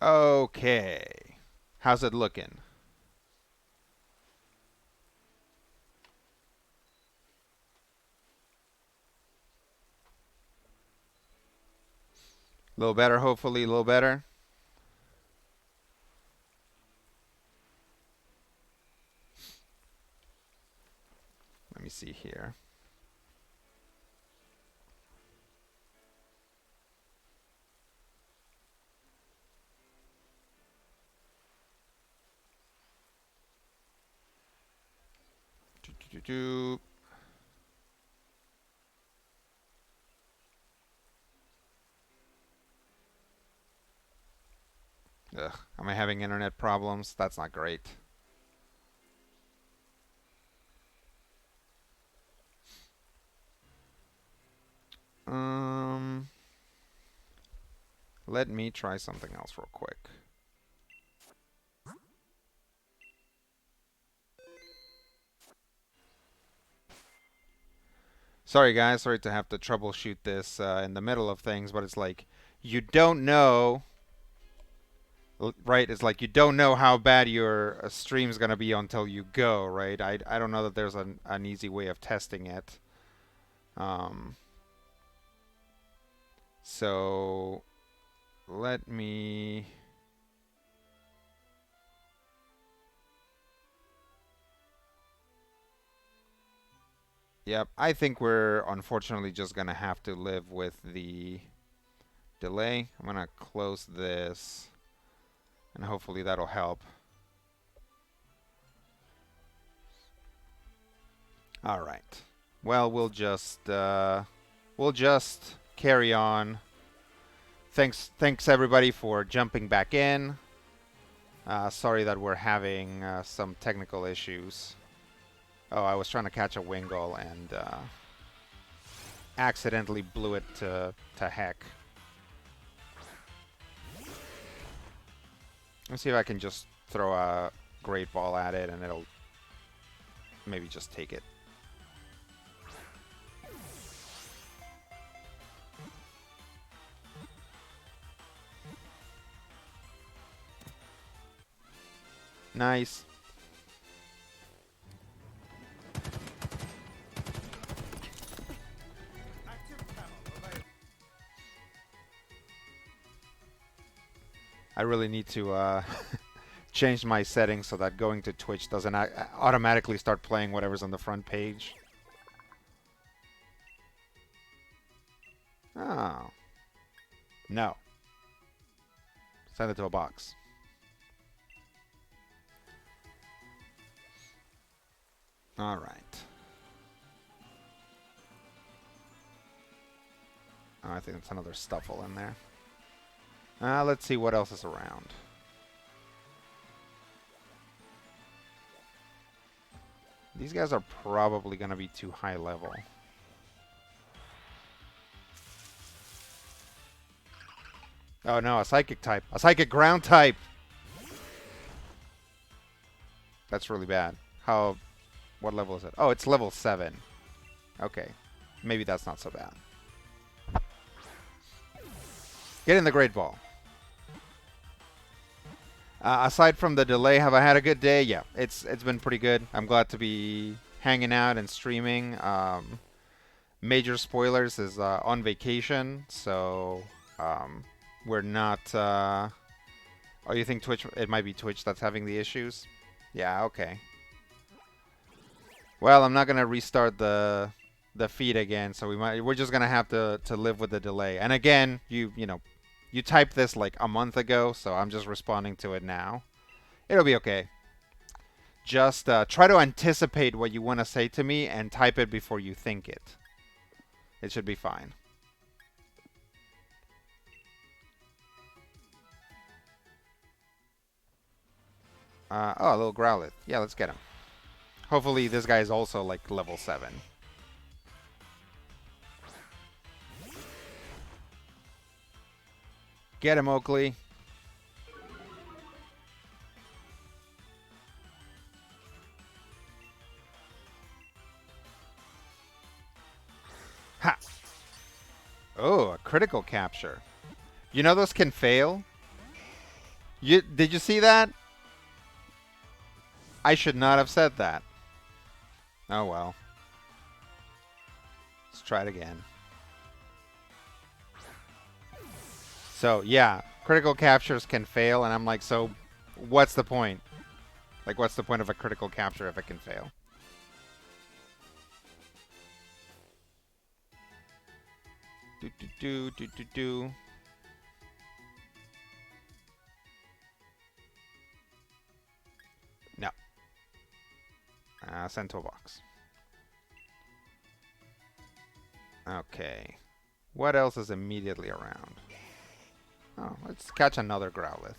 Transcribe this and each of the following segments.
Okay. How's it looking? A little better, hopefully, a little better. Let me see here. Do, do, do, do. Ugh, am I having internet problems? That's not great. Um, Let me try something else real quick. Sorry, guys. Sorry to have to troubleshoot this in the middle of things, but it's like you don't know, right? It's like you don't know how bad your stream's gonna be until you go, right? I don't know that there's an easy way of testing it. Um, so let me. Yep, I think we're unfortunately just gonna have to live with the delay. I'm gonna close this, and hopefully that'll help. All right. Well, we'll just carry on. Thanks everybody for jumping back in. Sorry that we're having some technical issues. Oh, I was trying to catch a Wingull and accidentally blew it to heck. Let's see if I can just throw a Great Ball at it and it'll maybe just take it. Nice. I really need to change my settings so that going to Twitch doesn't automatically start playing whatever's on the front page. Oh. No. Send it to a box. All right. Oh, I think it's another Stuffle in there. Let's see what else is around. These guys are probably going to be too high level. Oh no, a Psychic type. A Psychic ground type! That's really bad. What level is it? Oh, it's level 7. Okay. Maybe that's not so bad. Get in the Great Ball. Aside from the delay, have I had a good day? Yeah, it's been pretty good. I'm glad to be hanging out and streaming. Major spoilers is on vacation, so we're not. Oh, you think Twitch? It might be Twitch that's having the issues. Yeah. Okay. Well, I'm not gonna restart the feed again, so we're just gonna have to live with the delay. And again, you typed this like a month ago, so I'm just responding to it now. It'll be okay. Just try to anticipate what you want to say to me and type it before you think it. It should be fine. Oh, a little Growlithe. Yeah, let's get him. Hopefully this guy is also like level 7. Get him, Oakley. Ha! Oh, a critical capture. You know those can fail? Did you see that? I should not have said that. Oh well. Let's try it again. So yeah, critical captures can fail, and I'm like, so what's the point? Like, what's the point of a critical capture if it can fail? Do do do do do do. No. Send to a box. Okay. What else is immediately around? Oh, let's catch another Growlithe.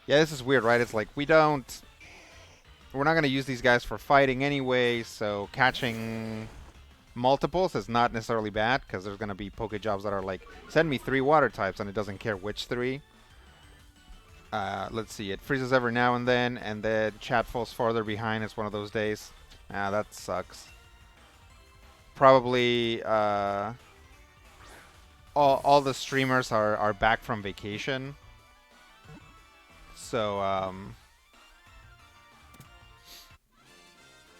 Yeah, this is weird, right? It's like we're not going to use these guys for fighting anyway, so catching multiples is not necessarily bad, because there's going to be Pokejobs that are like, send me 3 water types, and it doesn't care which 3. Let's see, it freezes every now and then chat falls farther behind. It's one of those days. That sucks. Probably all the streamers are back from vacation. So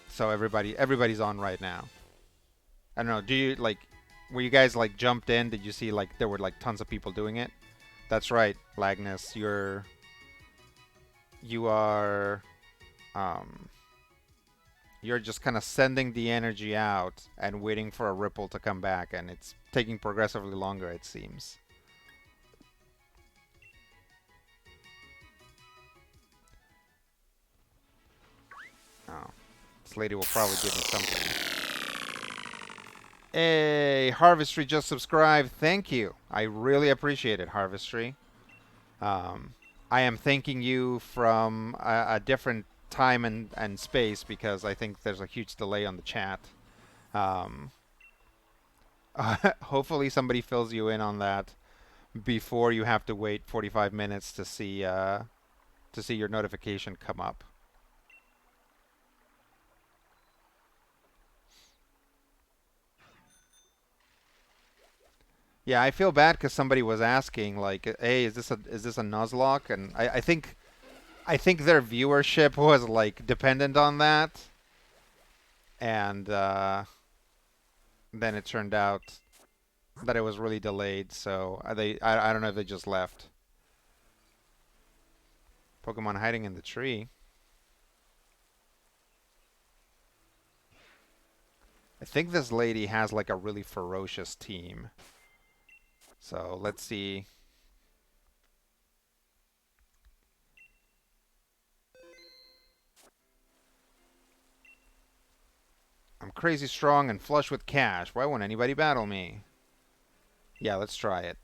so everybody's on right now. I don't know, do you like were you guys like jumped in? Did you see like there were like tons of people doing it? That's right, Lagnus, you are you're just kind of sending the energy out and waiting for a ripple to come back, and it's taking progressively longer, it seems. Oh, this lady will probably give me something. Hey, Harvestry just subscribed. Thank you. I really appreciate it, Harvestry. I am thanking you from a different time and space, because I think there's a huge delay on the chat. Um, hopefully somebody fills you in on that before you have to wait 45 minutes to see your notification come up. Yeah, I feel bad because somebody was asking like, "Hey, is this a Nuzlocke?" And I think their viewership was like dependent on that, and then it turned out that it was really delayed. So I don't know if they just left. Pokemon hiding in the tree. I think this lady has like a really ferocious team. So let's see. I'm crazy strong and flush with cash. Why won't anybody battle me? Yeah, let's try it.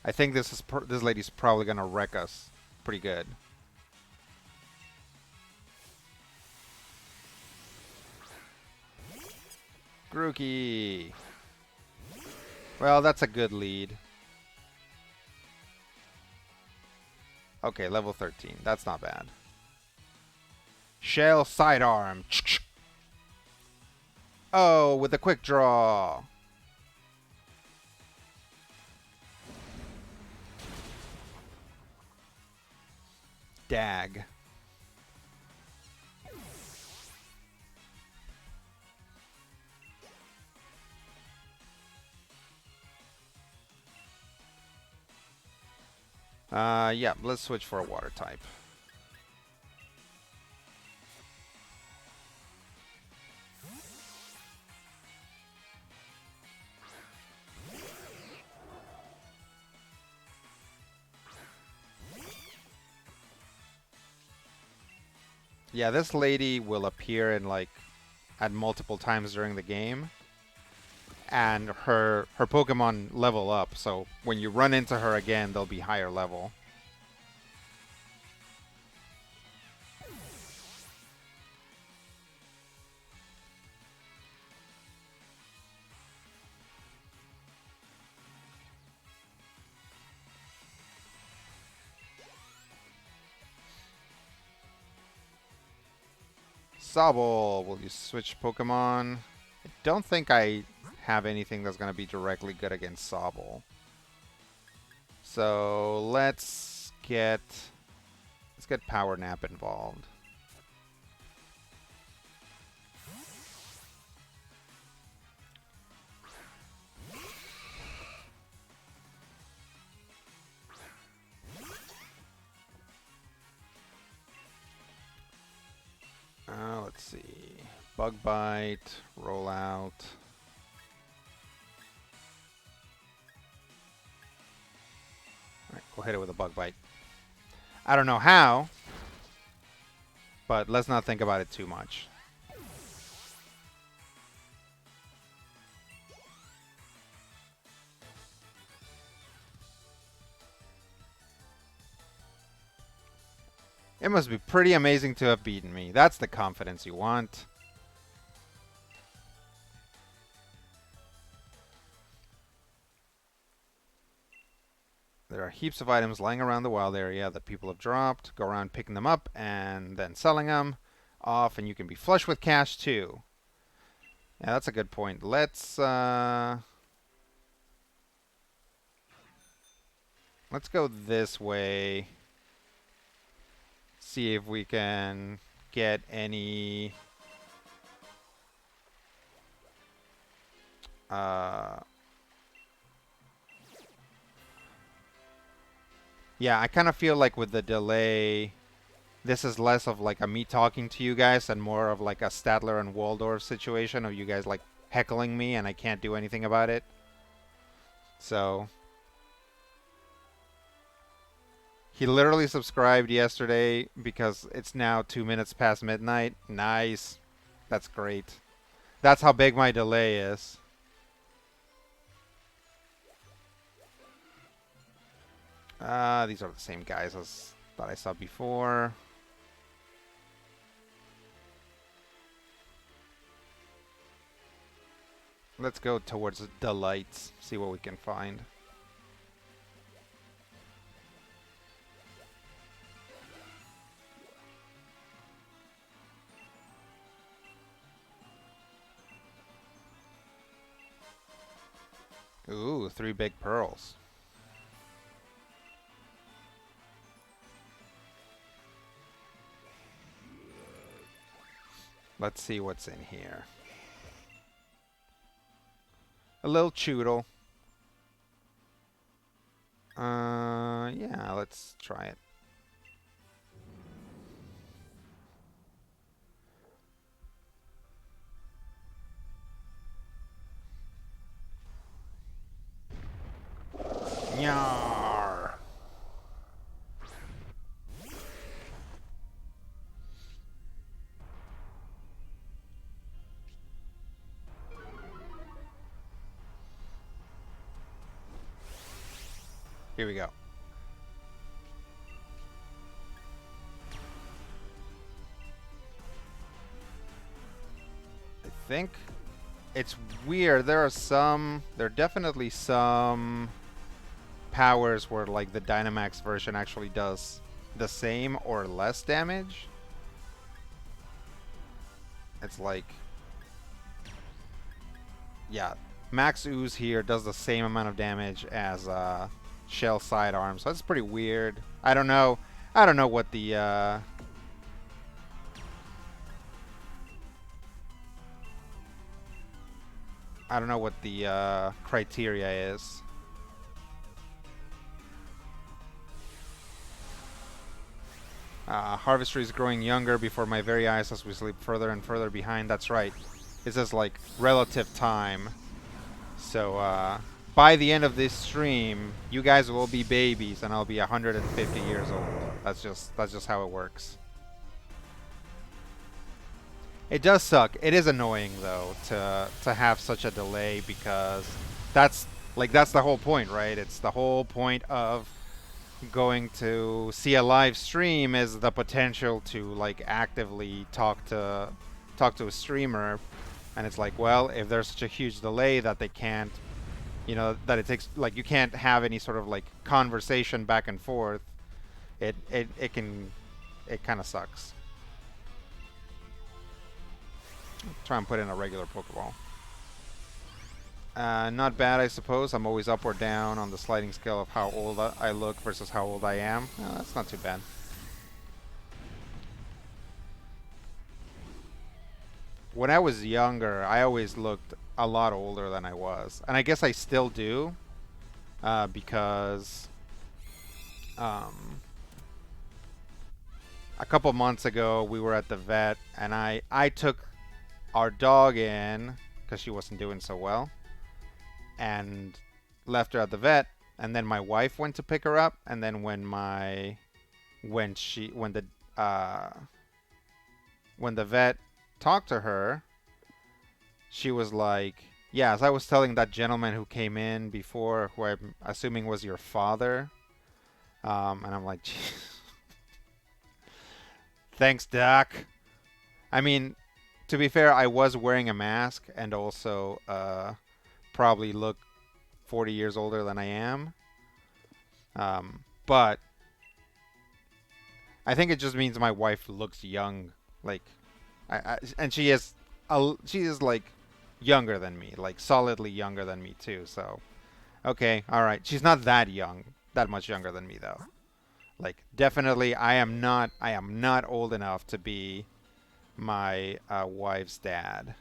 I think this lady's probably gonna wreck us pretty good. Grookey. Well, that's a good lead. Okay, level 13. That's not bad. Shell sidearm. Oh, with a quick draw. Dag. Yeah, let's switch for a water type. Yeah, this lady will appear in like at multiple times during the game, and her Pokemon level up. So when you run into her again, they'll be higher level. Sobble, will you switch Pokemon? I don't think I have anything that's going to be directly good against Sobble. So let's get Power Nap involved. Let's see. Bug Bite, Roll Out. Alright, we'll hit it with a Bug Bite. I don't know how, but let's not think about it too much. It must be pretty amazing to have beaten me. That's the confidence you want. There are heaps of items lying around the wild area that people have dropped. Go around picking them up and then selling them off, and you can be flush with cash too. Yeah, that's a good point. Let's go this way. See if we can get any yeah, I kind of feel like with the delay, this is less of like a me talking to you guys and more of like a Statler and Waldorf situation of you guys like heckling me and I can't do anything about it. So he literally subscribed yesterday because it's now 2 minutes past midnight. Nice. That's great. That's how big my delay is. These are the same guys as that I saw before. Let's go towards the lights, see what we can find. Ooh, 3 big pearls. Let's see what's in here. A little Choodle. Yeah, let's try it. Nyar. Here we go. I think it's weird. There are definitely some powers where like the Dynamax version actually does the same or less damage. It's like, yeah, Max Ooze here does the same amount of damage as Shell Sidearm, so that's pretty weird. I don't know what the criteria is. Harvestry is growing younger before my very eyes as we slip further and further behind. That's right. This is like relative time. So by the end of this stream, you guys will be babies and I'll be 150 years old. That's just how it works. It does suck. It is annoying though to have such a delay because that's the whole point, right? It's the whole point of going to see a live stream is the potential to like actively talk to a streamer, and it's like, well, if there's such a huge delay that they can't, that it takes, like, you can't have any sort of like conversation back and forth, it kind of sucks. Try and put in a regular Pokeball. Not bad, I suppose. I'm always up or down on the sliding scale of how old I look versus how old I am. That's not too bad. When I was younger, I always looked a lot older than I was. And I guess I still do, because um, a couple months ago we were at the vet and I took our dog in because she wasn't doing so well and left her at the vet, and then my wife went to pick her up, and then when the uh, when the vet talked to her, she was like, yeah, as I was telling that gentleman who came in before, who I'm assuming was your father. And I'm like, thanks, Doc. I mean, to be fair, I was wearing a mask and also probably look 40 years older than I am. But I think it just means my wife looks young. Like, and she is like younger than me, like solidly younger than me too. So, okay, all right. She's not that young, that much younger than me though. Like, definitely, I am not old enough to be my wife's dad.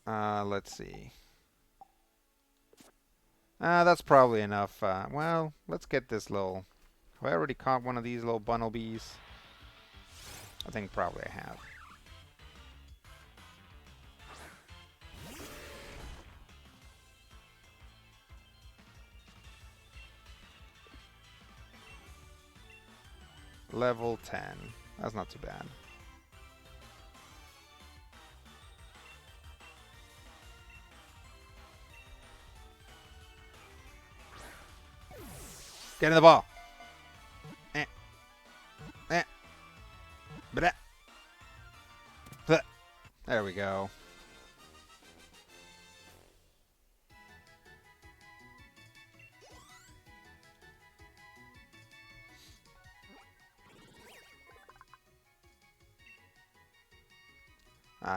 Let's see. That's probably enough. Well, let's get this little. Have I already caught one of these little bumblebees? I think probably I have. Level 10. That's not too bad. Get in the ball. Eh, eh, bleh, bleh. There we go.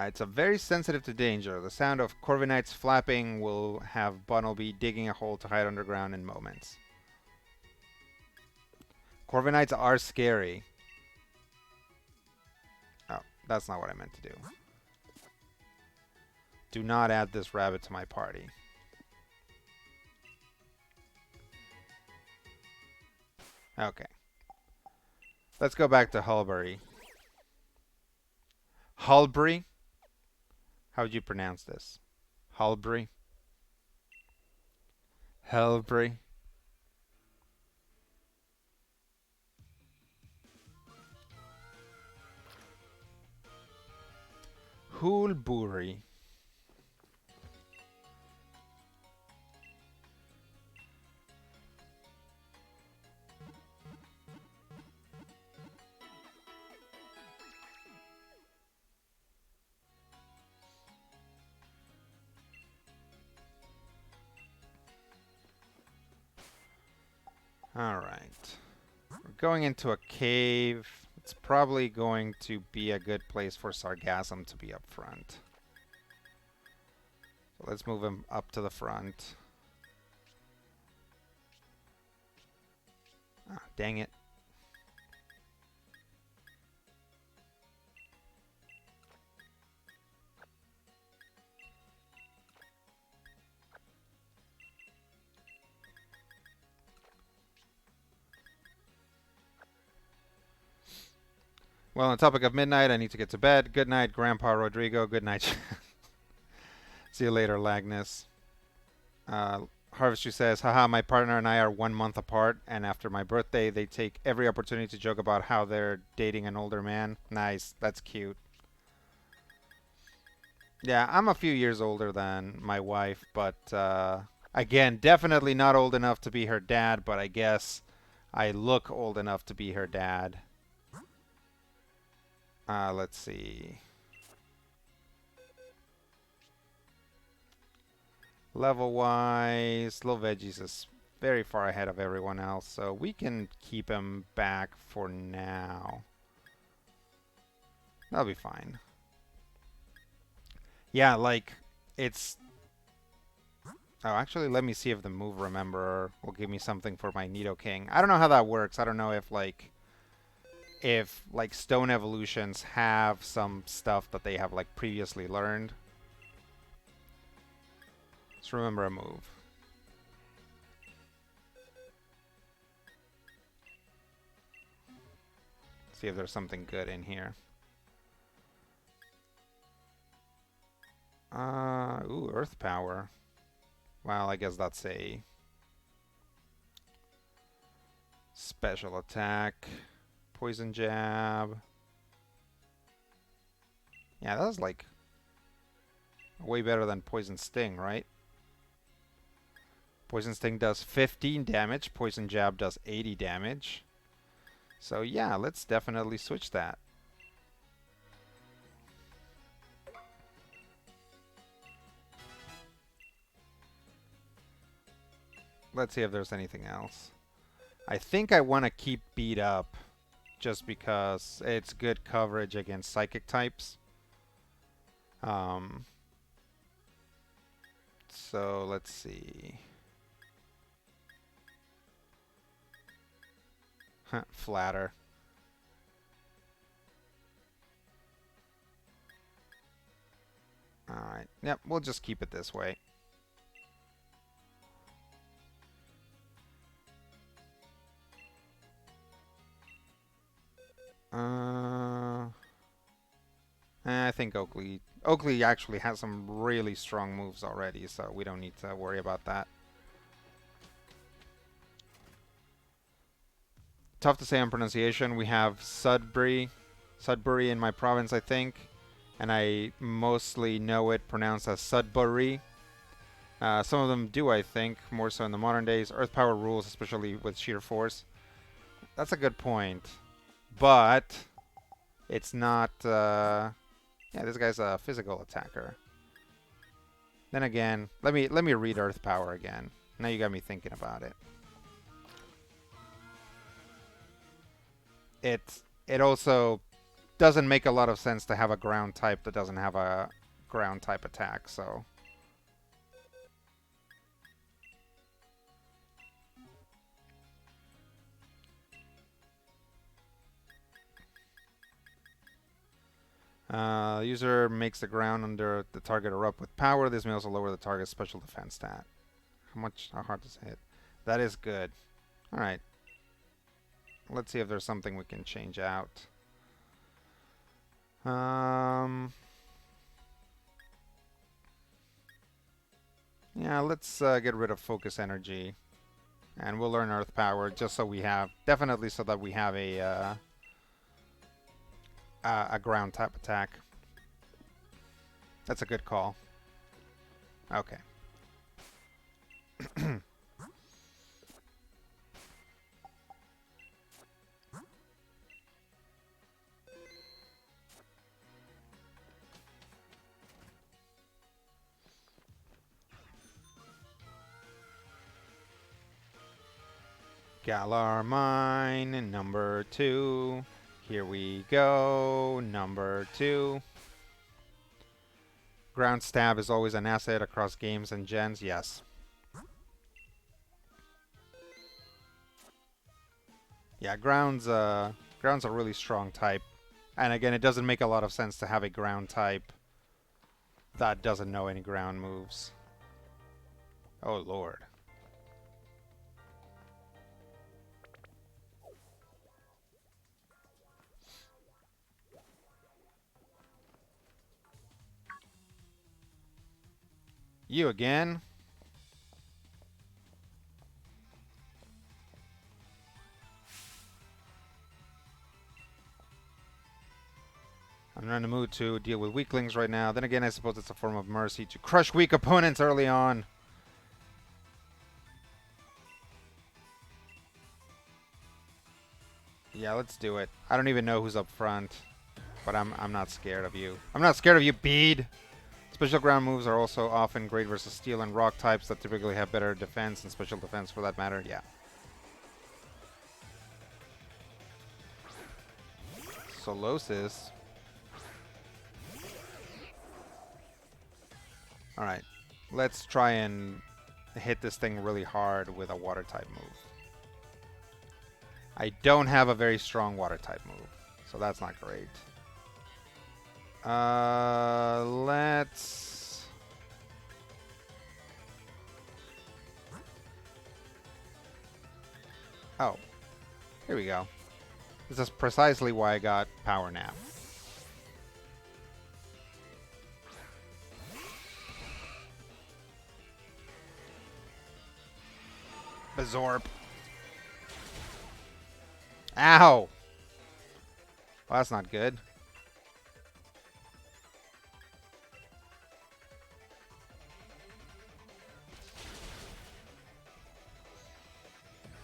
It's a very sensitive to danger. The sound of Corviknight's flapping will have Bunnelby digging a hole to hide underground in moments. Corviknights are scary. Oh, that's not what I meant to do. Do not add this rabbit to my party. Okay. Let's go back to Hulbury. Hulbury? How would you pronounce this? Hulbury? Hulbury? Hulbury. Alright. We're going into a cave. It's probably going to be a good place for Sargassum to be up front. So let's move him up to the front. Ah, dang it. Well, on the topic of midnight, I need to get to bed. Good night, Grandpa Rodrigo. Good night. See you later, Lagnus. Harvestry says, haha, my partner and I are 1 month apart, and after my birthday, they take every opportunity to joke about how they're dating an older man. Nice. That's cute. Yeah, I'm a few years older than my wife, but again, definitely not old enough to be her dad, but I guess I look old enough to be her dad. Let's see. Level wise, Little Veggies is very far ahead of everyone else, so we can keep him back for now. That'll be fine. Yeah, like it's. Oh, actually, let me see if the move remember will give me something for my Nidoking. I don't know how that works. I don't know if like stone evolutions have some stuff that they have like previously learned. Let's remember a move. See if there's something good in here. Ooh, Earth Power. Well, I guess that's a special attack. Poison Jab. Yeah, that's like way better than Poison Sting, right? Poison Sting does 15 damage. Poison Jab does 80 damage. So yeah, let's definitely switch that. Let's see if there's anything else. I think I want to keep Beat Up just because it's good coverage against Psychic types. Um, so let's see. Flatter. Alright. Yep, we'll just keep it this way. I think Oakley actually has some really strong moves already, so we don't need to worry about that. Tough to say on pronunciation. We have Sudbury in my province, I think, and I mostly know it pronounced as Sudbury. Some of them do, I think, more so in the modern days. Earth power rules, especially with sheer force. That's a good point, but it's not. Yeah, this guy's a physical attacker. Then again, let me read Earth power again. Now you got me thinking about it. It also doesn't make a lot of sense to have a ground type that doesn't have a ground type attack, so. User makes the ground under the target erupt with power. This may also lower the target's special defense stat. How hard does it hit? That is good. Alright. Let's see if there's something we can change out. Yeah, let's get rid of focus energy. And we'll learn Earth Power just so we have, definitely so that we have a ground type attack. That's a good call. Okay. Galar Mine, number 2. Here we go, number 2. Ground Stab is always an asset across games and gens, yes. Yeah, ground's a really strong type. And again, it doesn't make a lot of sense to have a ground type that doesn't know any ground moves. Oh lord. You again? I'm not in the mood to deal with weaklings right now. Then again, I suppose it's a form of mercy to crush weak opponents early on. Yeah, let's do it. I don't even know who's up front, but I'm not scared of you. I'm not scared of you, Bede. Special ground moves are also often great versus steel and rock types that typically have better defense and special defense for that matter. Yeah. Solosis. Alright, let's try and hit this thing really hard with a water type move. I don't have a very strong water type move, so that's not great. Let's... Oh, here we go. This is precisely why I got Power Nap. Absorb. Ow! Well, that's not good.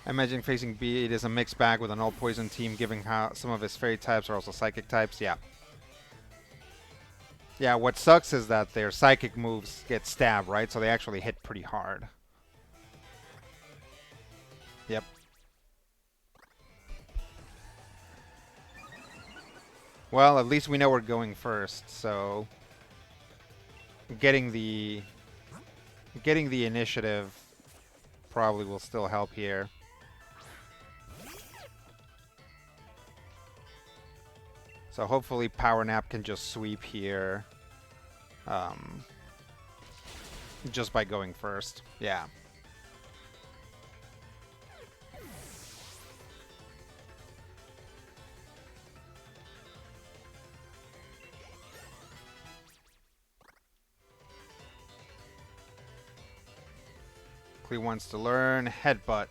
I imagine facing B, it is a mixed bag with an all-poison team, giving how some of his fairy types are also psychic types. Yeah. Yeah, what sucks is that their psychic moves get stabbed, right? So they actually hit pretty hard. Yep. Well, at least we know we're going first, so getting the initiative probably will still help here. So hopefully Power Nap can just sweep here just by going first. Yeah. Klee wants to learn Headbutt.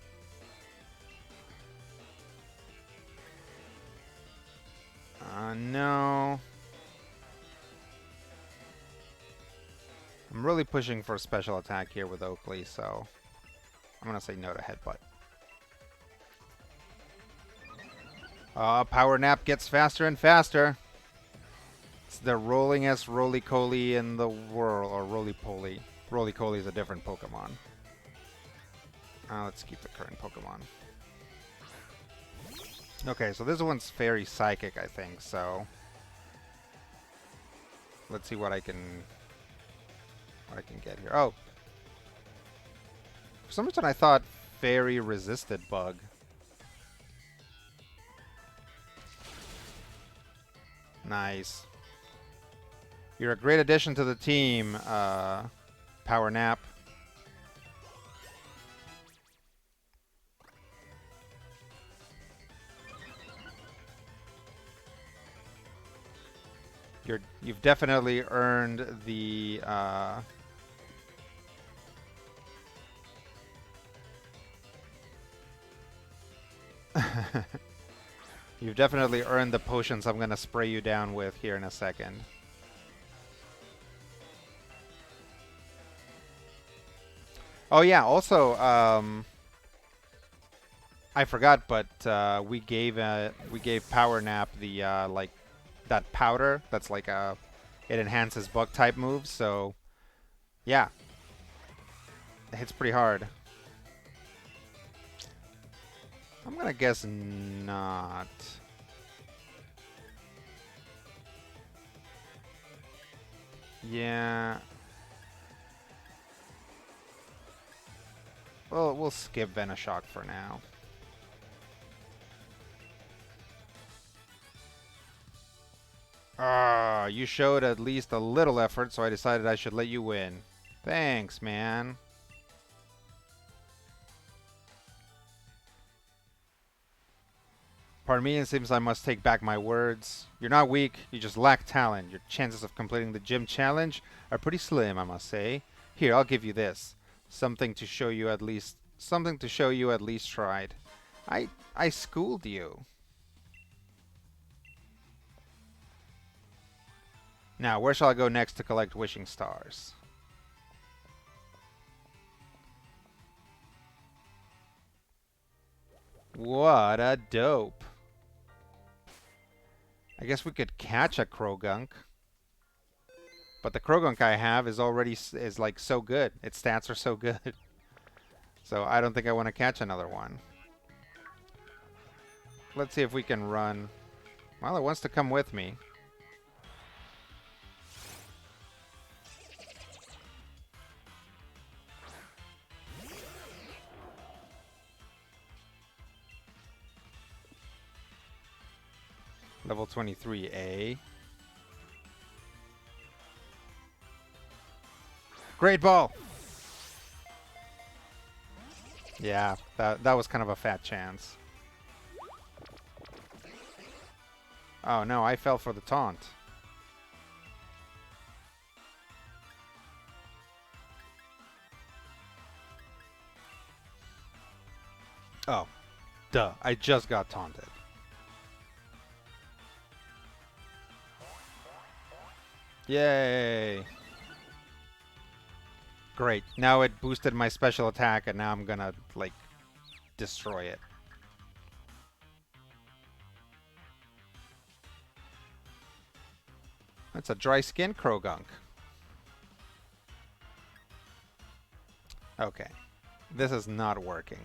No. I'm really pushing for a special attack here with Oakley, so I'm going to say no to Headbutt. Power Nap gets faster and faster. It's the rollingest roly-coly in the world, or roly-poly. Roly-coly is a different Pokemon. Let's keep the current Pokemon. Okay, so this one's very psychic, I think, so let's see what I can get here. Oh. For some reason I thought fairy resisted bug. Nice. You're a great addition to the team, Power Nap. You've definitely earned the you've definitely earned the potions I'm gonna spray you down with here in a second. Oh yeah, also I forgot, but we gave Power Nap the like that powder that's like it enhances bug type moves, so yeah. It hits pretty hard. I'm gonna guess not. Yeah. Well, we'll skip Venoshock for now. You showed at least a little effort, so I decided I should let you win. Thanks, man. Pardon me, it seems I must take back my words. You're not weak, you just lack talent. Your chances of completing the gym challenge are pretty slim, I must say. Here, I'll give you this. Something to show you at least tried. I schooled you. Now, where shall I go next to collect wishing stars? What a dope. I guess we could catch a Krogunk. But the Krogunk I have is already like so good. Its stats are so good. So I don't think I want to catch another one. Let's see if we can run. Well, it wants to come with me. Level 23A. Great ball! Yeah, that was kind of a fat chance. Oh no, I fell for the taunt. Oh, duh. I just got taunted. Yay! Great. Now it boosted my special attack, and now I'm gonna, like, destroy it. That's a dry skin Krogunk. Okay. This is not working.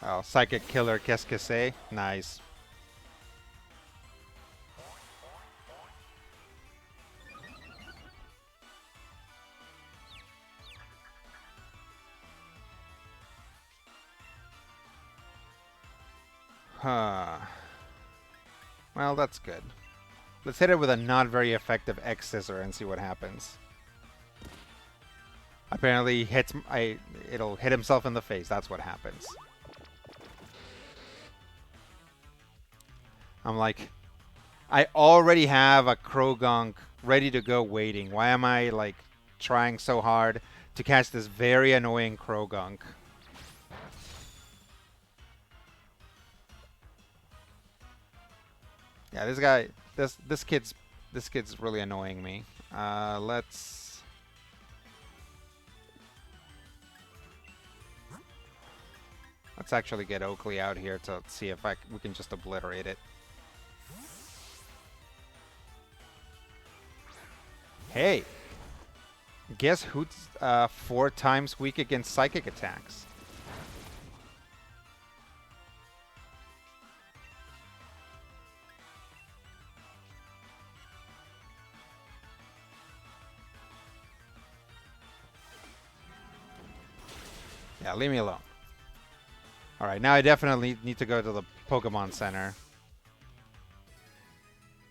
Oh, Psychic Killer, qu'est-ce que c'est? Nice. Huh. Well, that's good. Let's hit it with a not very effective X Scissor and see what happens. Apparently, it'll hit himself in the face. That's what happens. I'm like, I already have a Krogunk ready to go waiting. Why am I, like, trying so hard to catch this very annoying Krogunk? Yeah, this guy, this kid's really annoying me. Let's actually get Oakley out here to see if we can just obliterate it. Hey, guess who's 4 times weak against psychic attacks? Yeah, leave me alone. Alright, now I definitely need to go to the Pokemon Center.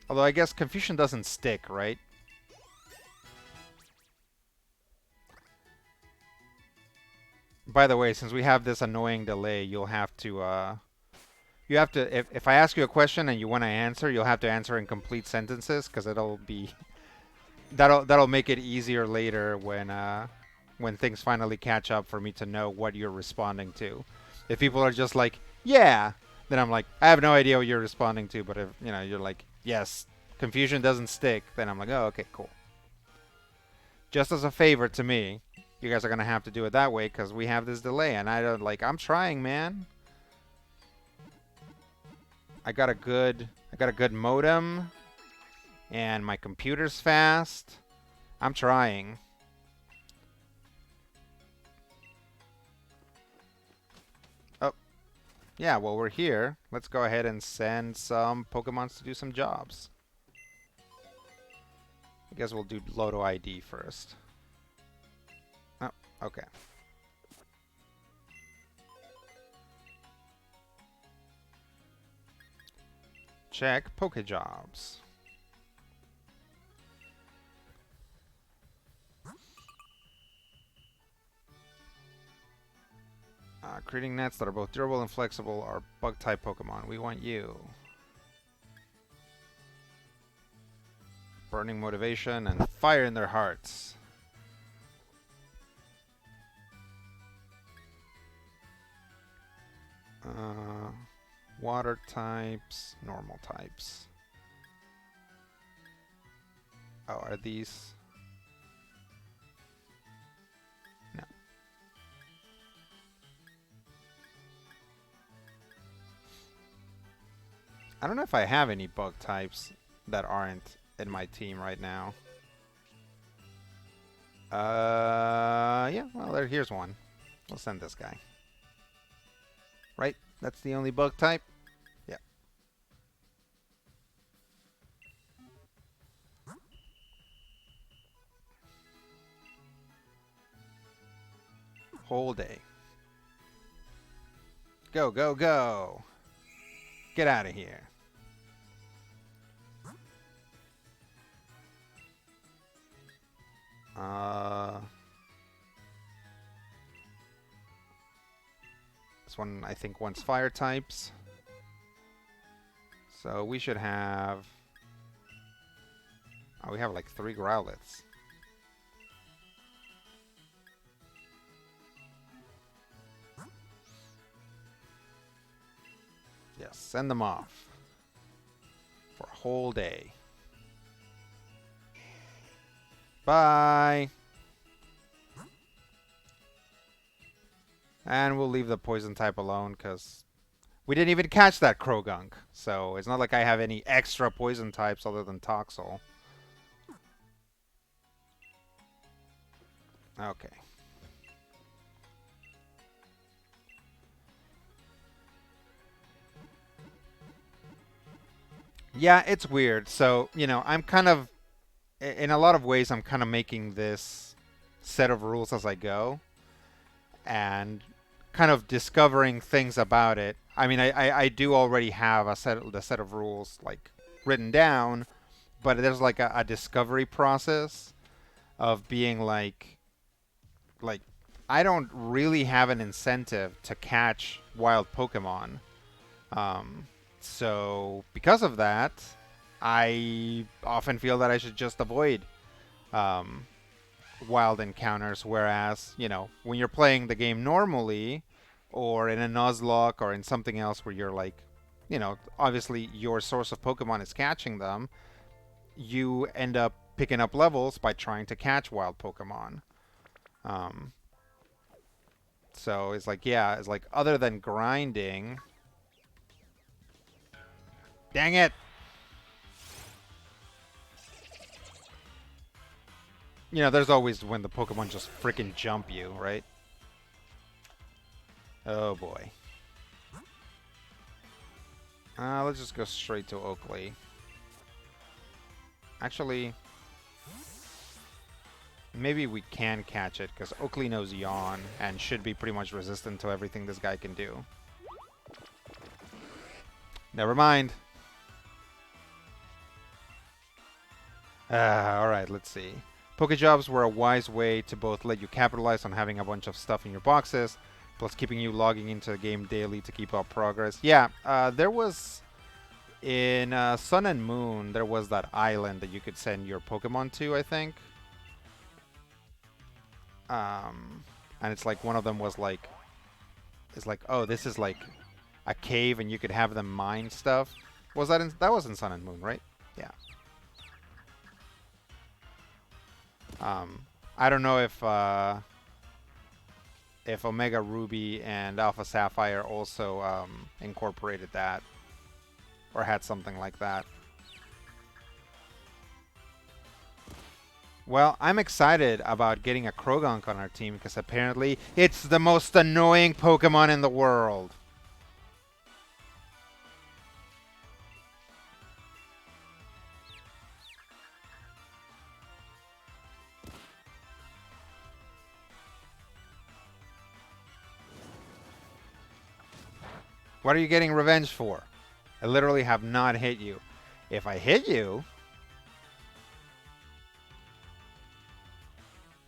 Although I guess Confusion doesn't stick, right? By the way, since we have this annoying delay, you'll have to, if I ask you a question and you want to answer, you'll have to answer in complete sentences, because it'll be... That'll make it easier later when things finally catch up for me to know what you're responding to. If people are just like, yeah, then I'm like, I have no idea what you're responding to, but if, you know, you're like, yes, Confusion doesn't stick, then I'm like, oh, okay, cool. Just as a favor to me, you guys are going to have to do it that way because we have this delay, and I don't, like, I'm trying, man. I got a good modem, and my computer's fast. I'm trying. Oh, yeah, well, we're here. Let's go ahead and send some Pokemons to do some jobs. I guess we'll do Loto ID first. Oh, okay. Check Pokejobs. Creating nets that are both durable and flexible are bug-type Pokemon. We want you. Burning motivation and fire in their hearts. Water types, normal types. Oh, are these? No. I don't know if I have any bug types that aren't in my team right now. Yeah, well, here's one. We'll send this guy. Right? That's the only bug type? Yeah. Whole day. Go, go, go. Get out of here. This one, I think, wants fire types. So we should have... Oh, we have like 3 Growlithes. Yes, send them off. For a whole day. Bye! And we'll leave the poison type alone, because we didn't even catch that Krogunk. So it's not like I have any extra poison types other than Toxel. Okay. Yeah, it's weird. So, you know, I'm kind of... In a lot of ways, I'm kind of making this set of rules as I go. And kind of discovering things about it. I mean, I do already have the set of rules like written down, but there's like a discovery process of being like I don't really have an incentive to catch wild Pokemon. So because of that, I often feel that I should just avoid um, wild encounters. Whereas, you know, when you're playing the game normally, or in a Nuzlocke, or in something else where you're like, you know, obviously your source of Pokemon is catching them, you end up picking up levels by trying to catch wild Pokemon. Um, so it's like, yeah, it's like other than grinding. Dang it! You know, there's always when the Pokemon just freaking jump you, right? Oh boy. Let's just go straight to Oakley. Actually, maybe we can catch it, because Oakley knows Yawn and should be pretty much resistant to everything this guy can do. Never mind. Alright, let's see. Pokejobs were a wise way to both let you capitalize on having a bunch of stuff in your boxes, plus keeping you logging into the game daily to keep up progress. Yeah, there was... In Sun and Moon, there was that island that you could send your Pokemon to, I think. And it's like one of them was like... It's like, oh, this is like a cave and you could have them mine stuff. Was that in... That was in Sun and Moon, right? Yeah. I don't know if Omega Ruby and Alpha Sapphire also incorporated that, or had something like that. Well, I'm excited about getting a Krogunk on our team, because apparently it's the most annoying Pokemon in the world. What are you getting revenge for? I literally have not hit you. If I hit you...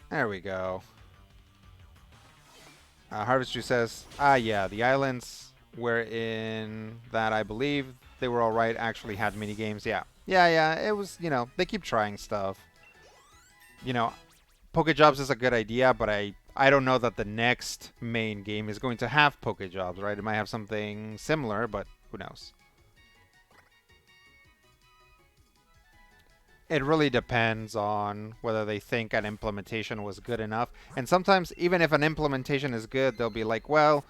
There we go. Harvestry says, yeah, the islands were in that, I believe they were alright, actually had mini games. Yeah. Yeah, it was, you know, they keep trying stuff. You know, Pokejobs is a good idea, but I don't know that the next main game is going to have Pokejobs, right? It might have something similar, but who knows? It really depends on whether they think an implementation was good enough. And sometimes, even if an implementation is good, they'll be like, well,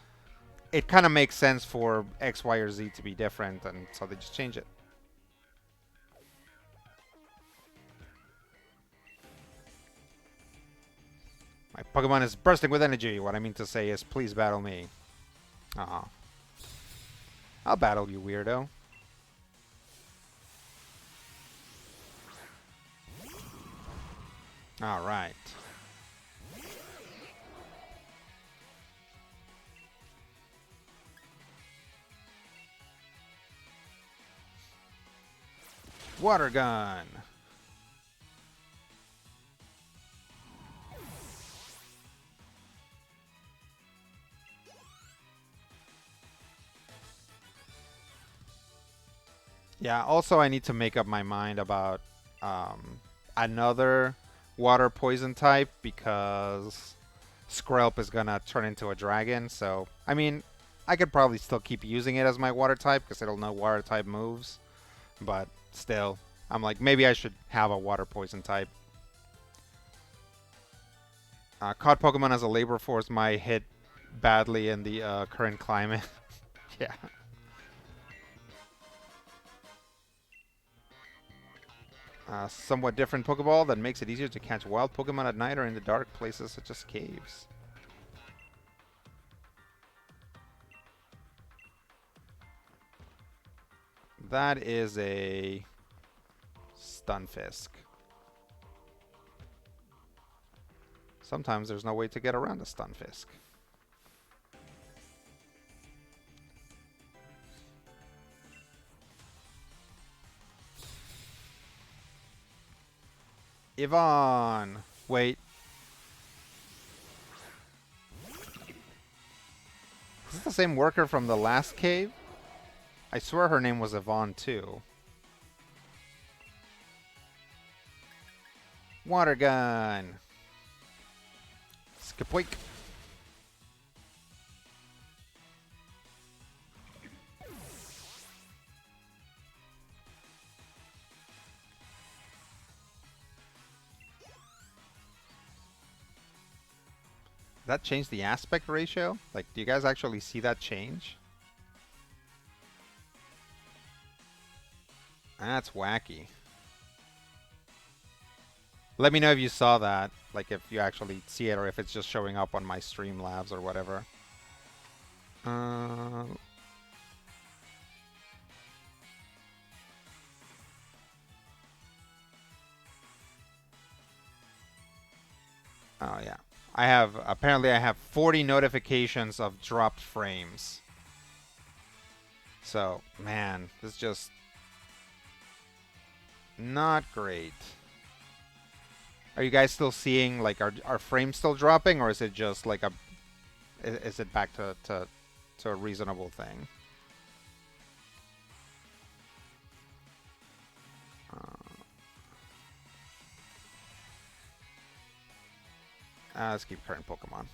it kind of makes sense for X, Y, or Z to be different, and so they just change it. My Pokemon is bursting with energy. What I mean to say is, please battle me. Aw. I'll battle you, weirdo. Alright. Water gun. Yeah, also I need to make up my mind about another water poison type because Skrelp is gonna turn into a dragon. So, I mean, I could probably still keep using it as my water type because it'll know water type moves. But still, I'm like, maybe I should have a water poison type. Caught Pokemon as a labor force might hit badly in the current climate. Yeah. Somewhat different Pokeball that makes it easier to catch wild Pokemon at night or in the dark places such as caves. That is a Stunfisk. Sometimes there's no way to get around a Stunfisk. Yvonne! Wait. Is this the same worker from the last cave? I swear her name was Yvonne too. Water gun! Skapoik! That changed the aspect ratio? Like, do you guys actually see that change? That's wacky. Let me know if you saw that. Like, if you actually see it or if it's just showing up on my Streamlabs or whatever. Oh, yeah. Apparently I have 40 notifications of dropped frames. So, man, this is just not great. Are you guys still seeing, like, are frames still dropping, or is it just like is it back to a reasonable thing? Let's keep current Pokemon.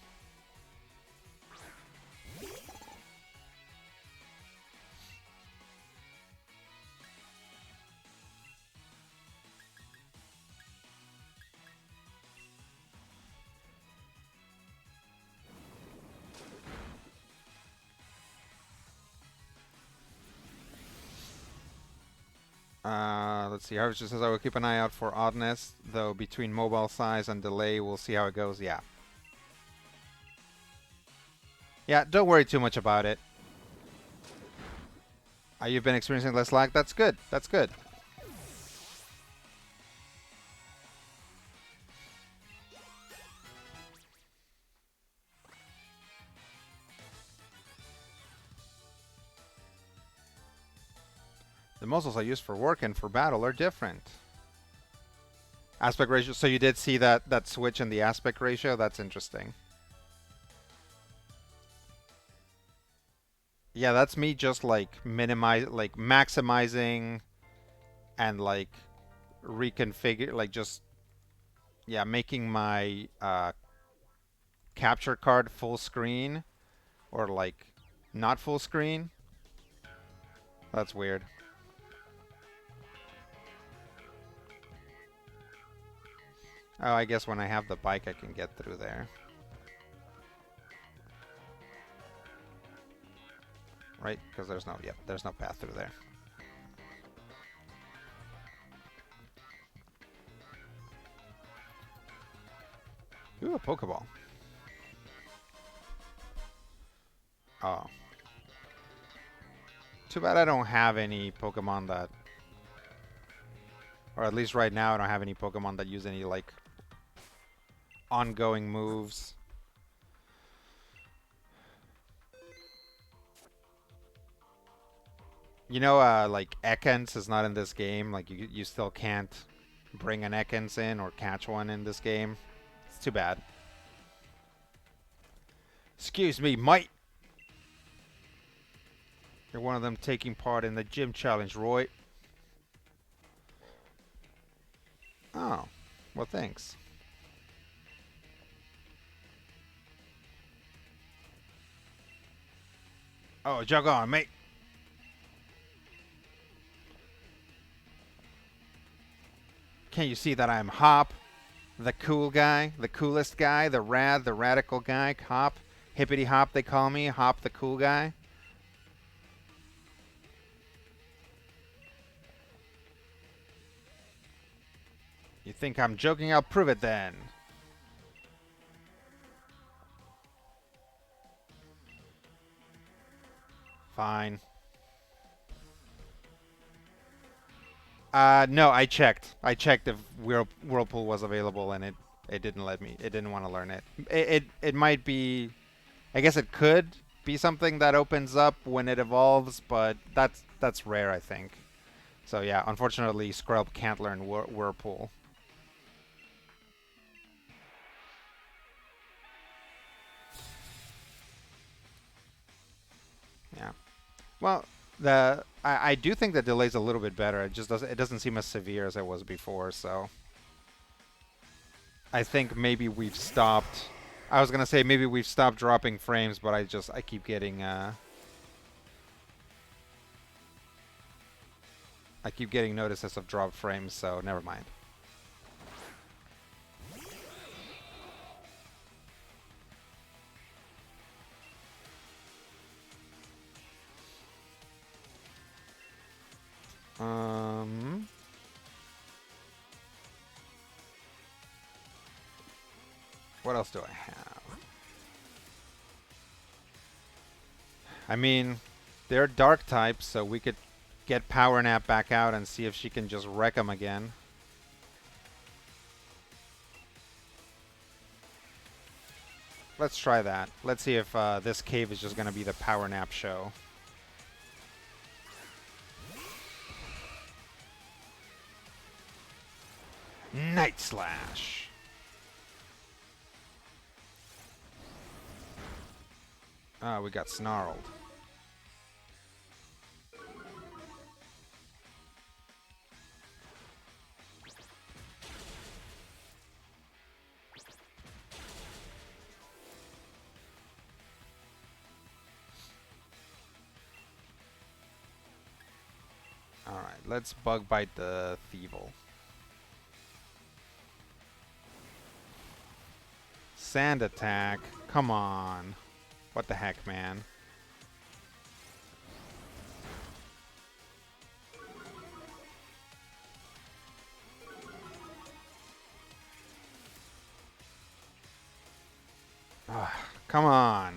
Let's see. Harvester says I will keep an eye out for oddness, though between mobile size and delay, we'll see how it goes. Yeah. Yeah, don't worry too much about it. You've been experiencing less lag. That's good. That's good. The muscles I use for work and for battle are different. Aspect ratio. So you did see that switch in the aspect ratio? That's interesting. Yeah, that's me just like maximizing and like reconfigure, like just, yeah, making my capture card full screen or like not full screen. That's weird. Oh, I guess when I have the bike, I can get through there. Right? Because there's no path through there. Ooh, a Pokeball. Oh. Too bad I don't have any Pokemon that... Or at least right now I don't have any Pokemon that use any, like, ongoing moves. You know, like Ekans is not in this game. Like you still can't bring an Ekans in or catch one in this game. It's too bad. Excuse me, mate. You're one of them taking part in the gym challenge, Roy. Oh, well, thanks. Oh, jog on, mate. Can't you see that I'm Hop, the cool guy, the coolest guy, the radical guy, Hop, hippity hop they call me, Hop the cool guy. You think I'm joking? I'll prove it then. Fine. No, I checked. I checked if Whirlpool was available, and it didn't let me. It didn't want to learn it. It might be. I guess it could be something that opens up when it evolves, but that's rare, I think. So yeah, unfortunately, Scrub can't learn Whirlpool. Yeah. Well, I do think the delay's a little bit better. It doesn't seem as severe as it was before. So I think maybe we've stopped. I was gonna say maybe we've stopped dropping frames, but I keep getting I keep getting notices of dropped frames. So never mind. Um, what else do I have? I mean, they're dark types, so we could get Power Nap back out and see if she can just wreck them again. Let's try that. Let's see if this cave is just going to be the Power Nap show. Night Slash. Ah, we got snarled. Alright, let's Bug Bite the Thievul. Sand Attack. Come on. What the heck, man? Ugh, come on.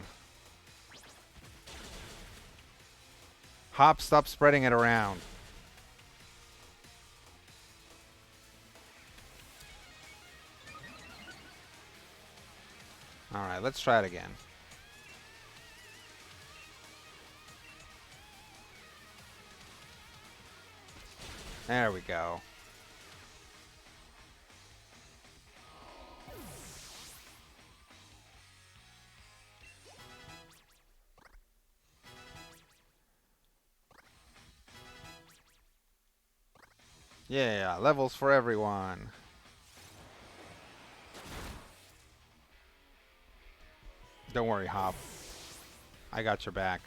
Hop, stop spreading it around. Alright, let's try it again. There we go. Yeah, levels for everyone. Don't worry, Hop. I got your back.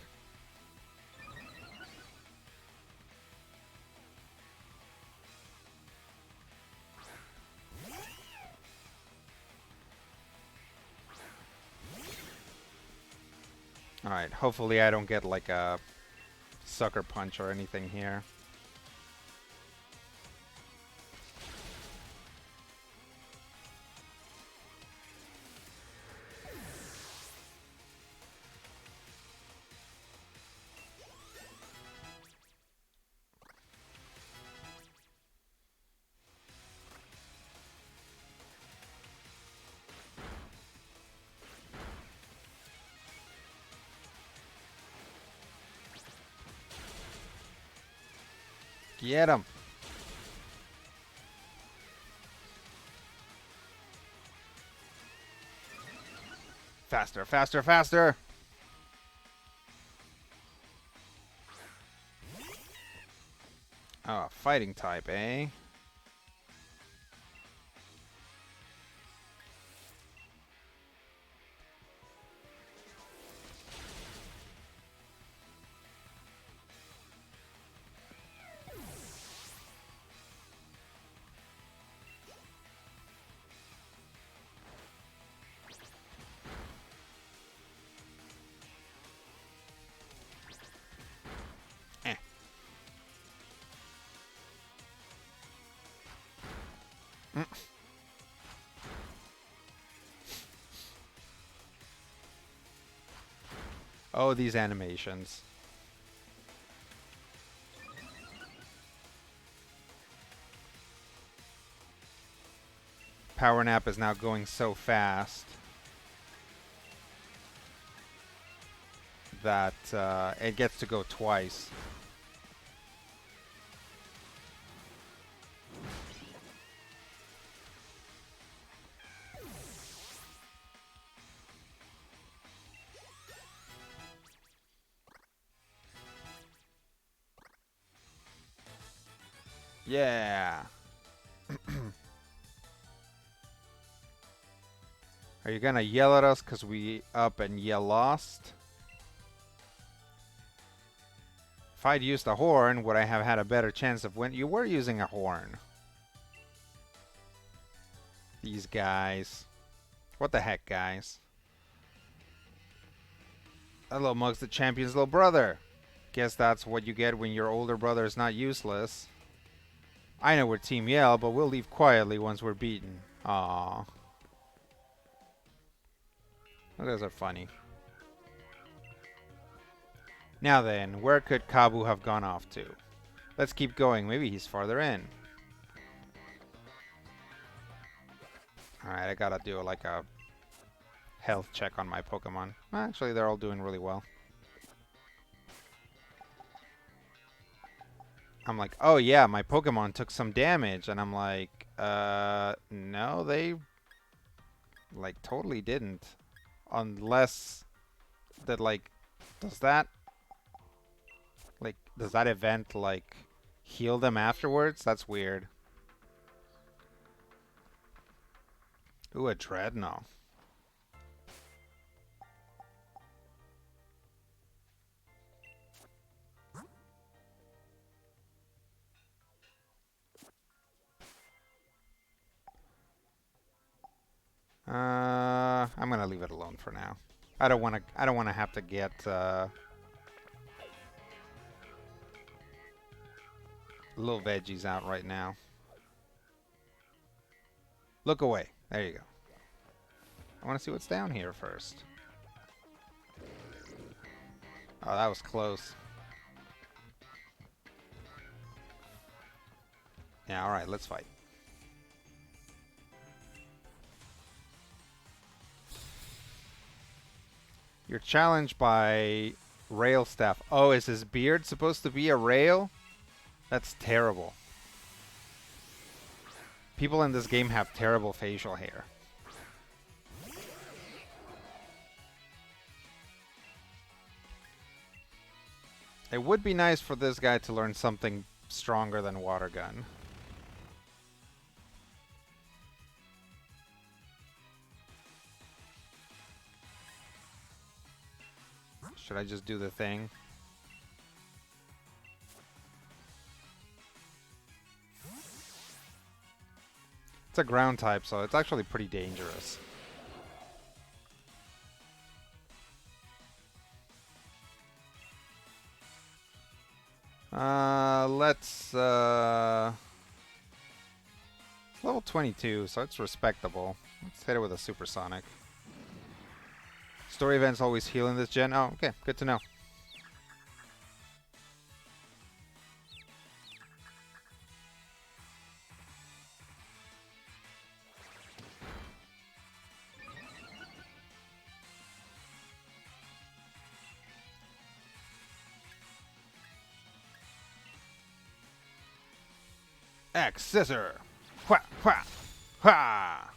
Alright, hopefully I don't get like a sucker punch or anything here. Get him. Faster, faster, faster. Oh, fighting type, eh? Eh. Mm. Oh, these animations. Power Nap is now going so fast that it gets to go twice. Yeah. Are you gonna yell at us because we up and yell lost? If I'd used a horn, would I have had a better chance of winning? You were using a horn. These guys. What the heck, guys? That little mug's the champion's little brother. Guess that's what you get when your older brother is not useless. I know we're Team Yell, but we'll leave quietly once we're beaten. Aww. Those are funny. Now then, where could Kabu have gone off to? Let's keep going. Maybe he's farther in. Alright, I gotta do like a health check on my Pokemon. Actually, they're all doing really well. I'm like, oh yeah, my Pokemon took some damage. And I'm like, no, they like totally didn't. Unless that like, does that event like heal them afterwards? That's weird. Ooh, a Dreadnought. I'm gonna leave it alone for now. I don't wanna have to get little veggies out right now. Look away. There you go. I wanna see what's down here first. Oh, that was close. Yeah, alright, let's fight. You're challenged by Rail Staff. Oh, is his beard supposed to be a rail? That's terrible. People in this game have terrible facial hair. It would be nice for this guy to learn something stronger than Water Gun. Should I just do the thing? It's a ground type, so it's actually pretty dangerous. Let's it's level 22, so it's respectable. Let's hit it with a Supersonic. Story events always heal in this gen. Oh, okay, good to know. X scissor. Hua hua ha.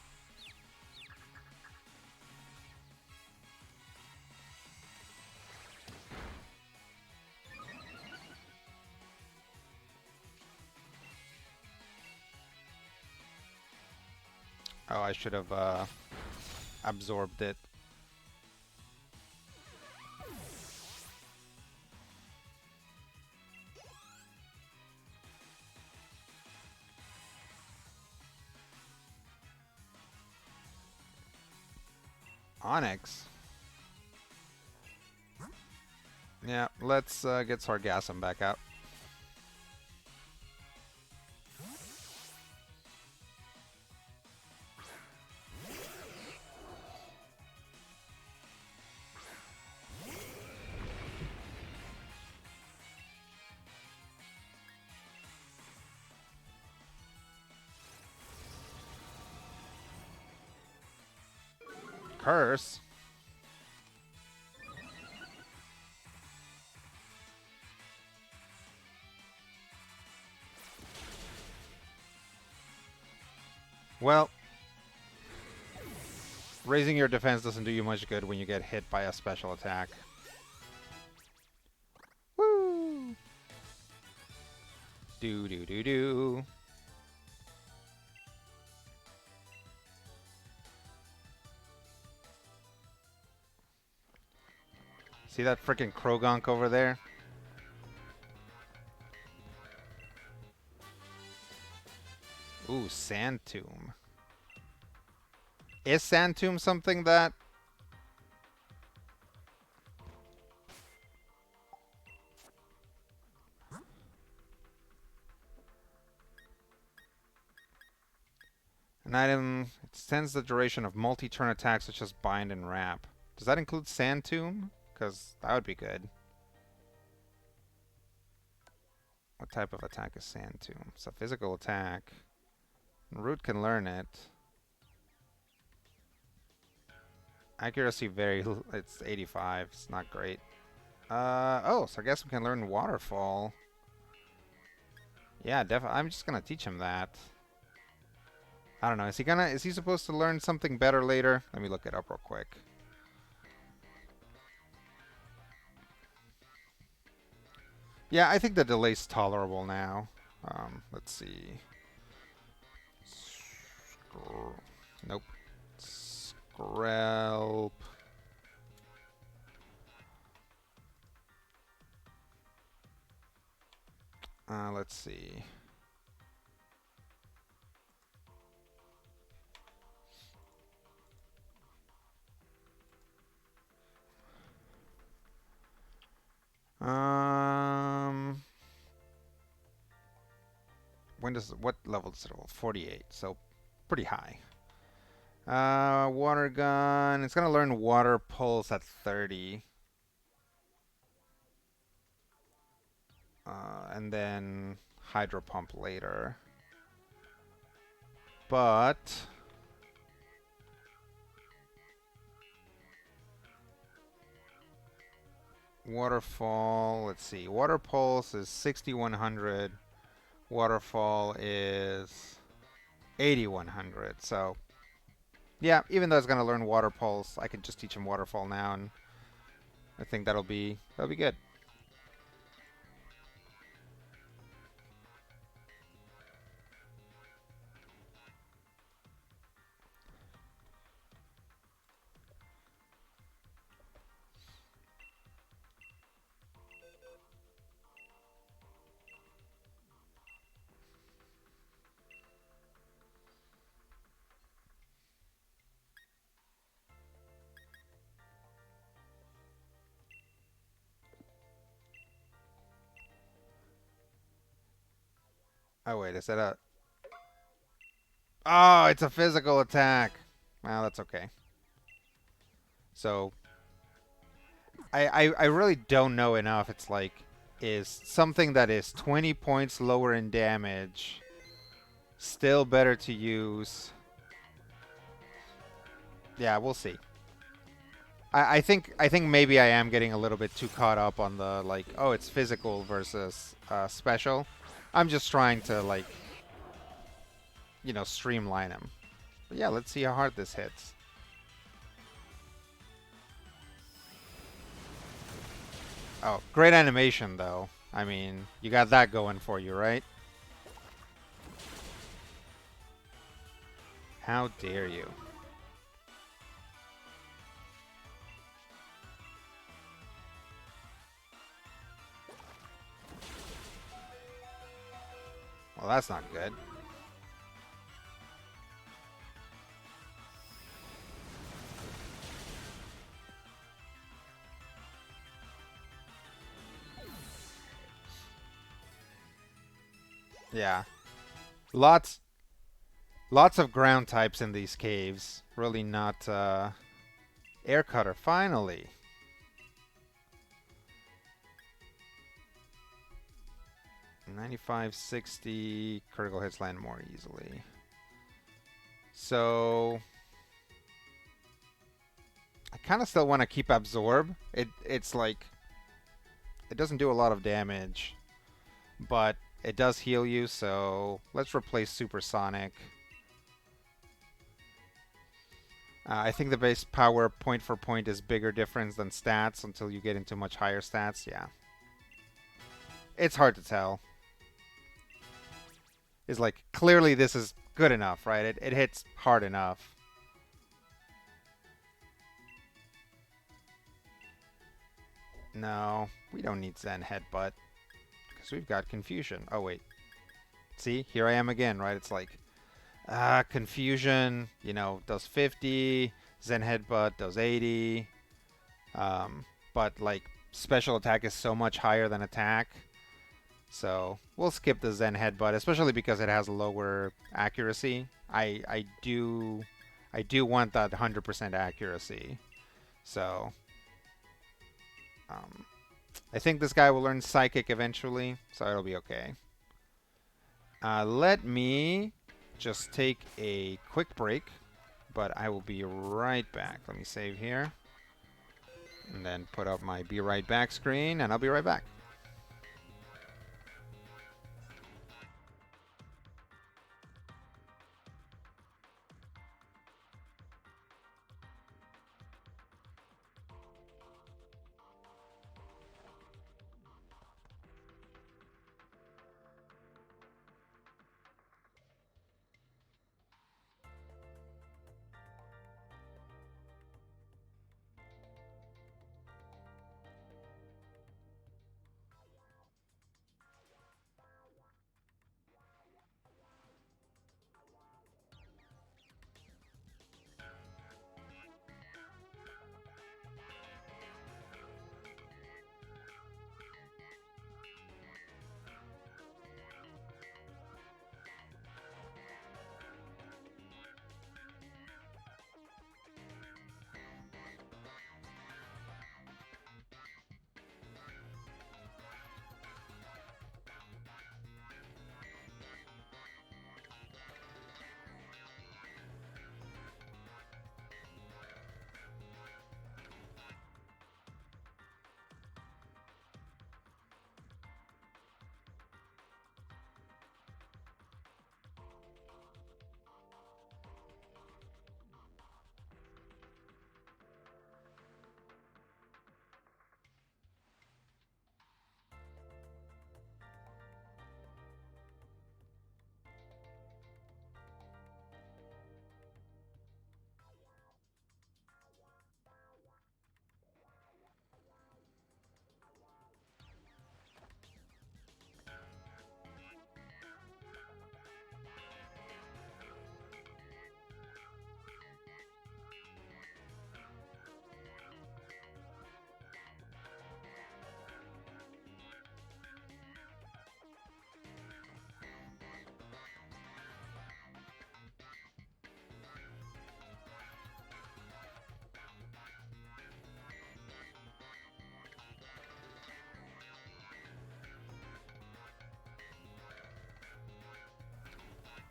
Oh, I should have absorbed it. Onyx. Yeah, let's get Sargassum back out. Curse? Well, raising your defense doesn't do you much good when you get hit by a special attack. Woo! Do do do do. See that freaking Krogunk over there? Ooh, Sand Tomb. Is Sand Tomb something that... An item extends the duration of multi-turn attacks such as Bind and Wrap. Does that include Sand Tomb? Because that would be good. What type of attack is Sand Tomb? It's a physical attack. Root can learn it. Accuracy very... it's 85. It's not great. Oh, so I guess we can learn Waterfall. Yeah, definitely. I'm just gonna teach him that. I don't know. Is he supposed to learn something better later? Let me look it up real quick. Yeah, I think the delay's tolerable now. Let's see. Nope. Skrelp. Let's see. What level does it hold? 48, so pretty high. Water gun. It's gonna learn water pulse at 30. And then hydro pump later. But waterfall, let's see. Water pulse is 6100. Waterfall is 8100. So yeah, even though it's gonna learn water pulse, I can just teach him waterfall now, and I think that'll be good. Oh wait, is that a... Oh, it's a physical attack. Well, that's okay. So I really don't know enough. It's like, is something that is 20 points lower in damage still better to use? Yeah, we'll see. I think maybe I am getting a little bit too caught up on the, like, oh, it's physical versus special. I'm just trying to, like, you know, streamline him. But yeah, let's see how hard this hits. Oh, great animation though. I mean, you got that going for you, right? How dare you? Well, that's not good. Yeah. Lots lots of ground types in these caves. Really not air cutter finally. 95, 60 critical hits land more easily. So I kind of still want to keep absorb. It's like it doesn't do a lot of damage, but it does heal you. So let's replace supersonic. I think the base power point for point is bigger difference than stats until you get into much higher stats. Yeah, it's hard to tell. It's like clearly this is good enough, right? It hits hard enough. No, we don't need Zen Headbutt because we've got Confusion. Oh wait, see, here I am again, right? It's like Confusion, you know, does 50. Zen Headbutt does 80. But like special attack is so much higher than attack. So we'll skip the Zen Headbutt, especially because it has lower accuracy. I do want that 100% accuracy. So um, I think this guy will learn Psychic eventually, so it'll be okay. Let me just take a quick break, but I will be right back. Let me save here, and then put up my be right back screen, and I'll be right back.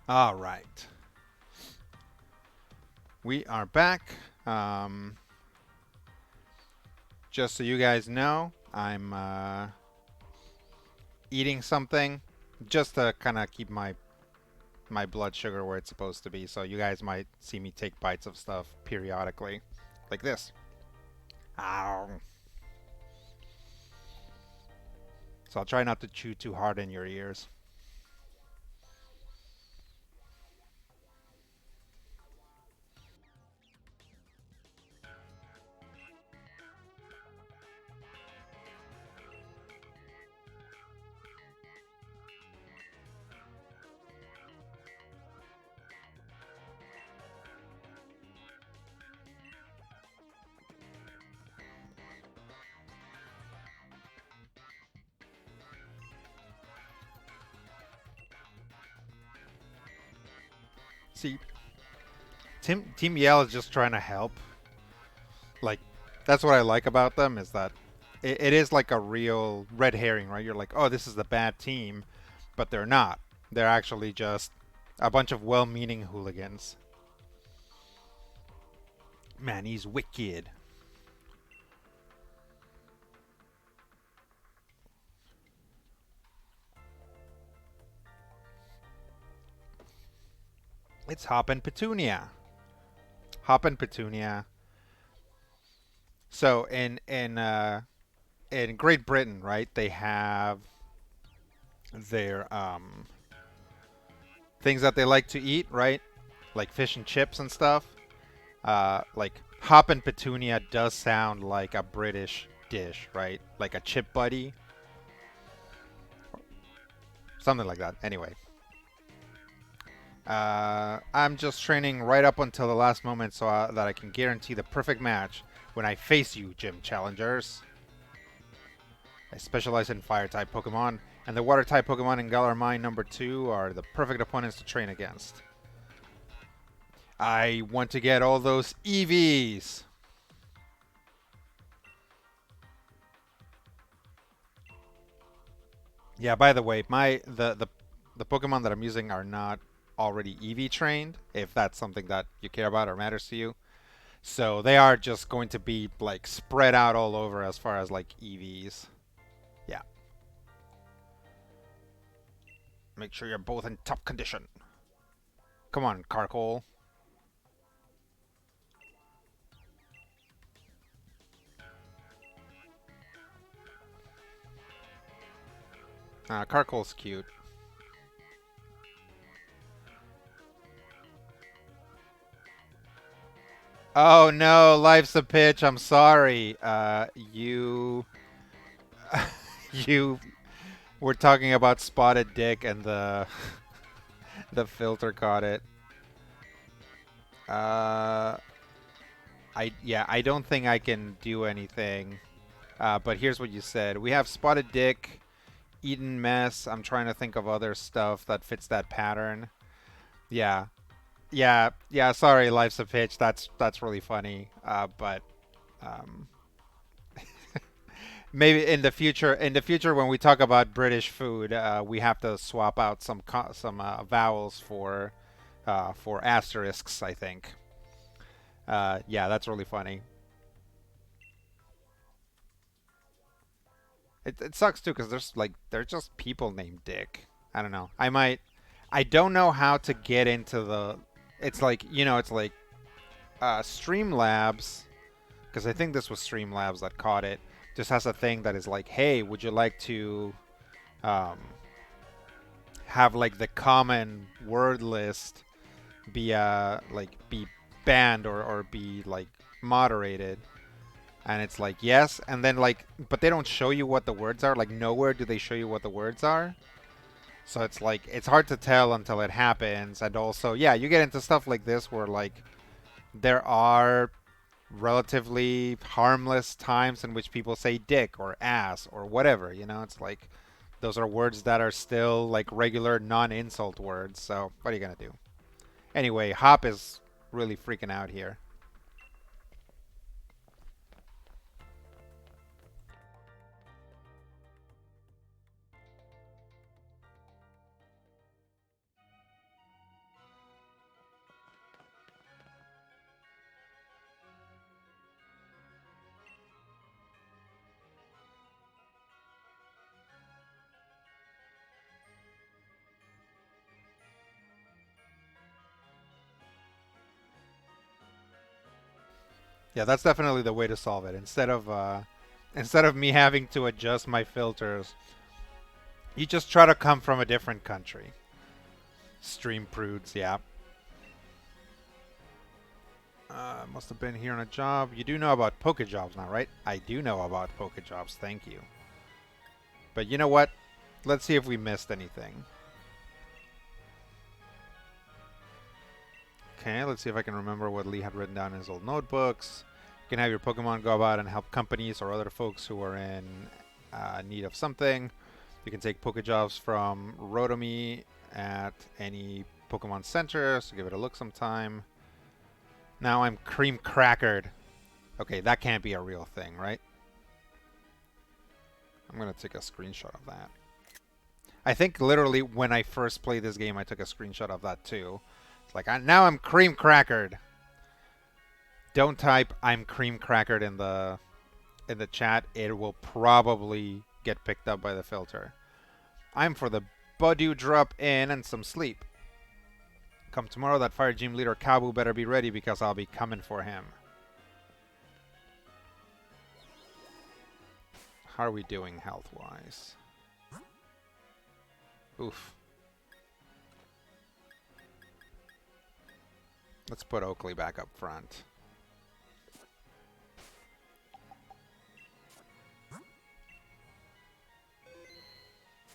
All right, we are back. Just so you guys know, I'm eating something just to kind of keep my my blood sugar where it's supposed to be. So you guys might see me take bites of stuff periodically, like this. Ow. So I'll try not to chew too hard in your ears. See, Team Yell is just trying to help. Like, that's what I like about them is that it is like a real red herring, right? You're like, oh, this is the bad team, but they're not. They're actually just a bunch of well-meaning hooligans. Man, he's wicked. It's Hop and Petunia. Hop and Petunia. So in Great Britain, right? They have their things that they like to eat, right? Like fish and chips and stuff. Like Hop and Petunia does sound like a British dish, right? Like a chip buddy, something like that. Anyway, I'm just training right up until the last moment so that I can guarantee the perfect match when I face you, gym challengers. I specialize in fire type Pokemon, and the water type Pokemon in Galar Mine number 2 are the perfect opponents to train against. I want to get all those EVs. Yeah, by the way, the Pokemon that I'm using are not already EV trained, if that's something that you care about or matters to you. So they are just going to be like spread out all over as far as like EVs. Yeah. Make sure you're both in top condition. Come on, Carkol. Carkol's cute. Oh no, life's a pitch. I'm sorry. You, you were talking about spotted dick, and the the filter caught it. Uh, I don't think I can do anything. But here's what you said. We have spotted dick, eaten mess. I'm trying to think of other stuff that fits that pattern. Yeah, yeah. Sorry, life's a pitch. That's really funny. But um, maybe in the future when we talk about British food, we have to swap out some vowels for asterisks. I think. Yeah, that's really funny. It sucks too because there's just people named Dick. I don't know. I don't know how to get into the. It's like it's like Streamlabs because I think this was Streamlabs that caught it. Just has a thing that is like, hey, would you like to um, have like the common word list be banned or be like moderated? And it's like yes, and then like, but they don't show you what the words are. Like nowhere do they show you what the words are. So it's like it's hard to tell until it happens. And also, yeah, you get into stuff like this where like there are relatively harmless times in which people say dick or ass or whatever. It's like those are words that are still like regular non-insult words. So what are you gonna do? Anyway, Hop is really freaking out here. Yeah, that's definitely the way to solve it. Instead of me having to adjust my filters, you just try to come from a different country. Stream prudes, yeah. Must have been here on a job. You do know about Pokejobs now, right? I do know about Pokejobs, thank you. But you know what? Let's see if we missed anything. Okay, let's see if I can remember what Lee had written down in his old notebooks. You can have your Pokemon go about and help companies or other folks who are in need of something. You can take Pokejobs from Rotomi at any Pokemon Center, so give it a look sometime. Now I'm cream crackered. Okay, that can't be a real thing, right? I'm going to take a screenshot of that. I think literally when I first played this game, I took a screenshot of that too. It's like, now I'm cream crackered. Don't type I'm cream crackered in the chat. It will probably get picked up by the filter. I'm for the Budew drop in and some sleep. Come tomorrow, that fire gym leader Kabu better be ready because I'll be coming for him. How are we doing health-wise? Oof. Let's put Oakley back up front.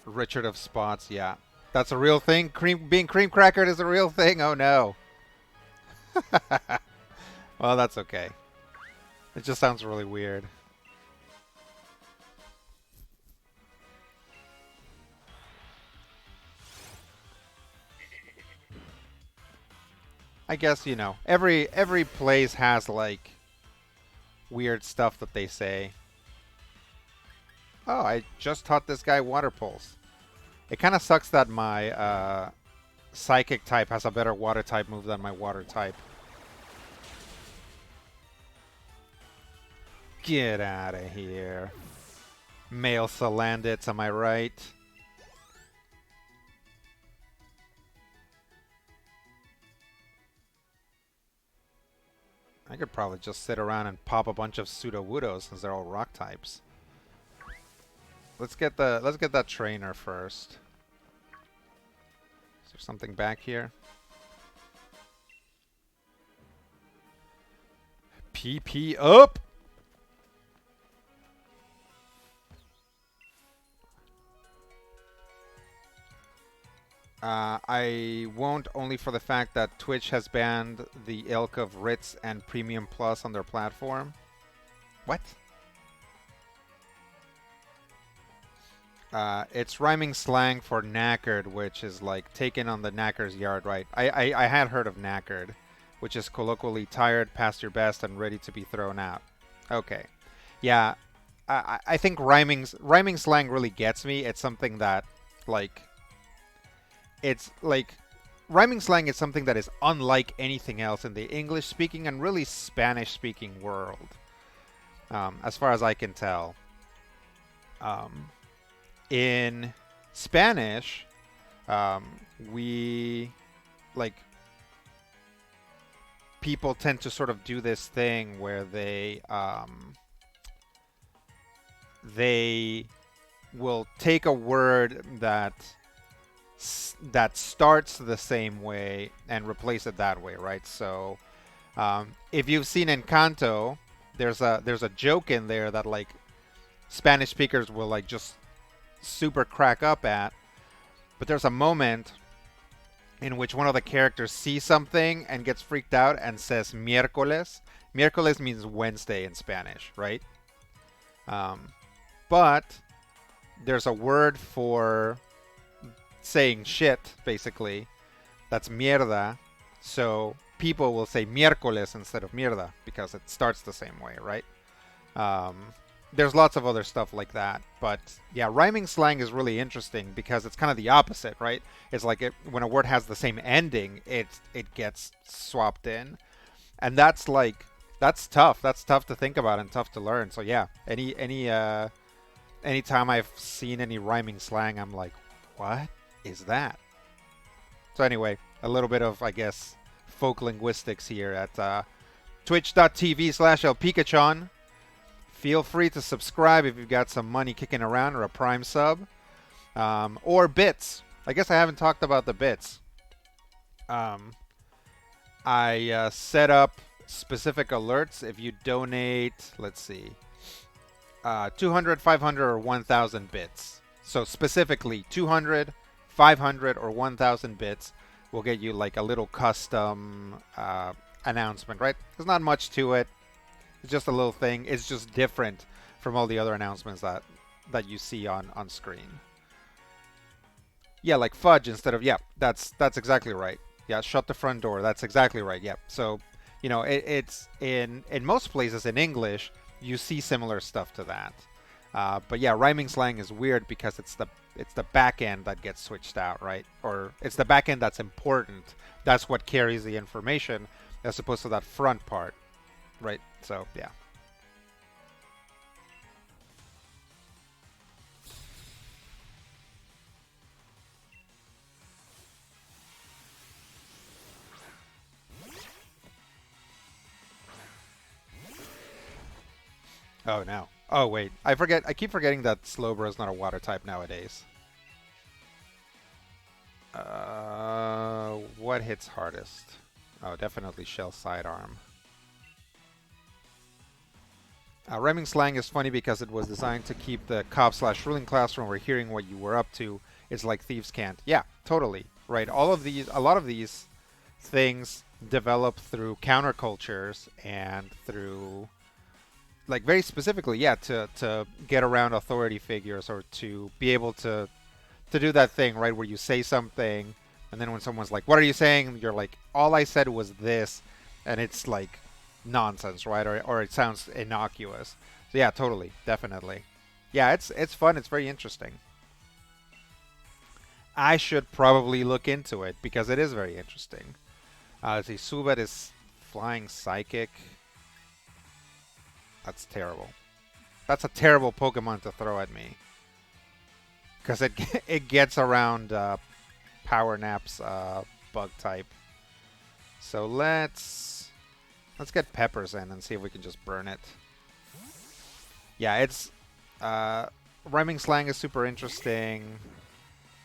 Richard of Spots, yeah. That's a real thing? Being cream crackered is a real thing? Oh no. Well, that's okay. It just sounds really weird. I guess, you know, every place has like weird stuff that they say. Oh, I just taught this guy Water Pulse. It kind of sucks that my Psychic type has a better Water type move than my Water type. Get out of here. Male Salandits, am I right? I could probably just sit around and pop a bunch of Sudowoodos since they're all rock types. Let's get that trainer first. Is there something back here? PP up! I won't, only for the fact that Twitch has banned the ilk of Ritz and Premium Plus on their platform. What? It's rhyming slang for knackered, which is like taken on the knacker's yard, right? I had heard of knackered, which is colloquially tired, past your best, and ready to be thrown out. Okay. Yeah, I think rhyming slang really gets me. It's something that, like, it's like rhyming slang is something that is unlike anything else in the English speaking and really Spanish speaking world, as far as I can tell. In Spanish, we like people tend to sort of do this thing where they will take a word that starts the same way and replace it that way, right? So if you've seen Encanto, there's a joke in there that like Spanish speakers will like just super crack up at, but there's a moment in which one of the characters sees something and gets freaked out and says miércoles. Miércoles means Wednesday in Spanish, right? But there's a word for saying shit, basically, that's mierda. So people will say miércoles instead of mierda because it starts the same way, right? There's lots of other stuff like that. But yeah, rhyming slang is really interesting because it's kind of the opposite, right? It's like when a word has the same ending, it gets swapped in. And that's tough. That's tough to think about and tough to learn. So yeah, anytime I've seen any rhyming slang, I'm like, what is that? So anyway, a little bit of, I guess, folk linguistics here at Twitch.tv/LPikachon. Feel free to subscribe if you've got some money kicking around or a Prime sub. Or bits. I guess I haven't talked about the bits. I set up specific alerts if you donate, let's see, 200, 500, or 1,000 bits. So specifically 200, 500, or 1,000 bits will get you like a little custom announcement, right? There's not much to it. It's just a little thing. It's just different from all the other announcements that you see on screen. Yeah, like fudge instead of, yeah, that's exactly right. Yeah, shut the front door. That's exactly right. Yep. So, you know, it's in most places in English, you see similar stuff to that. But yeah, rhyming slang is weird because it's the back end that gets switched out, right? Or it's the back end that's important. That's what carries the information as opposed to that front part, right? So, yeah. Oh no. Oh wait, I forget. I keep forgetting that Slowbro is not a water type nowadays. What hits hardest? Oh, definitely Shell Sidearm. Rhyming slang is funny because it was designed to keep the cop/ruling class from overhearing what you were up to. It's like thieves can't. Yeah, totally. Right. A lot of these things develop through countercultures and through, like, very specifically, yeah, to get around authority figures or to be able to do that thing, right, where you say something and then when someone's like, "What are you saying?" you're like, "All I said was this," and it's like nonsense, right? Or it sounds innocuous. So yeah, totally, definitely. Yeah, it's fun. It's very interesting. I should probably look into it because it is very interesting. Let's see, Subat is flying psychic. That's terrible. That's a terrible Pokemon to throw at me. Because it gets around Power Nap's bug type. So let's get Peppers in and see if we can just burn it. Yeah, it's rhyming slang is super interesting.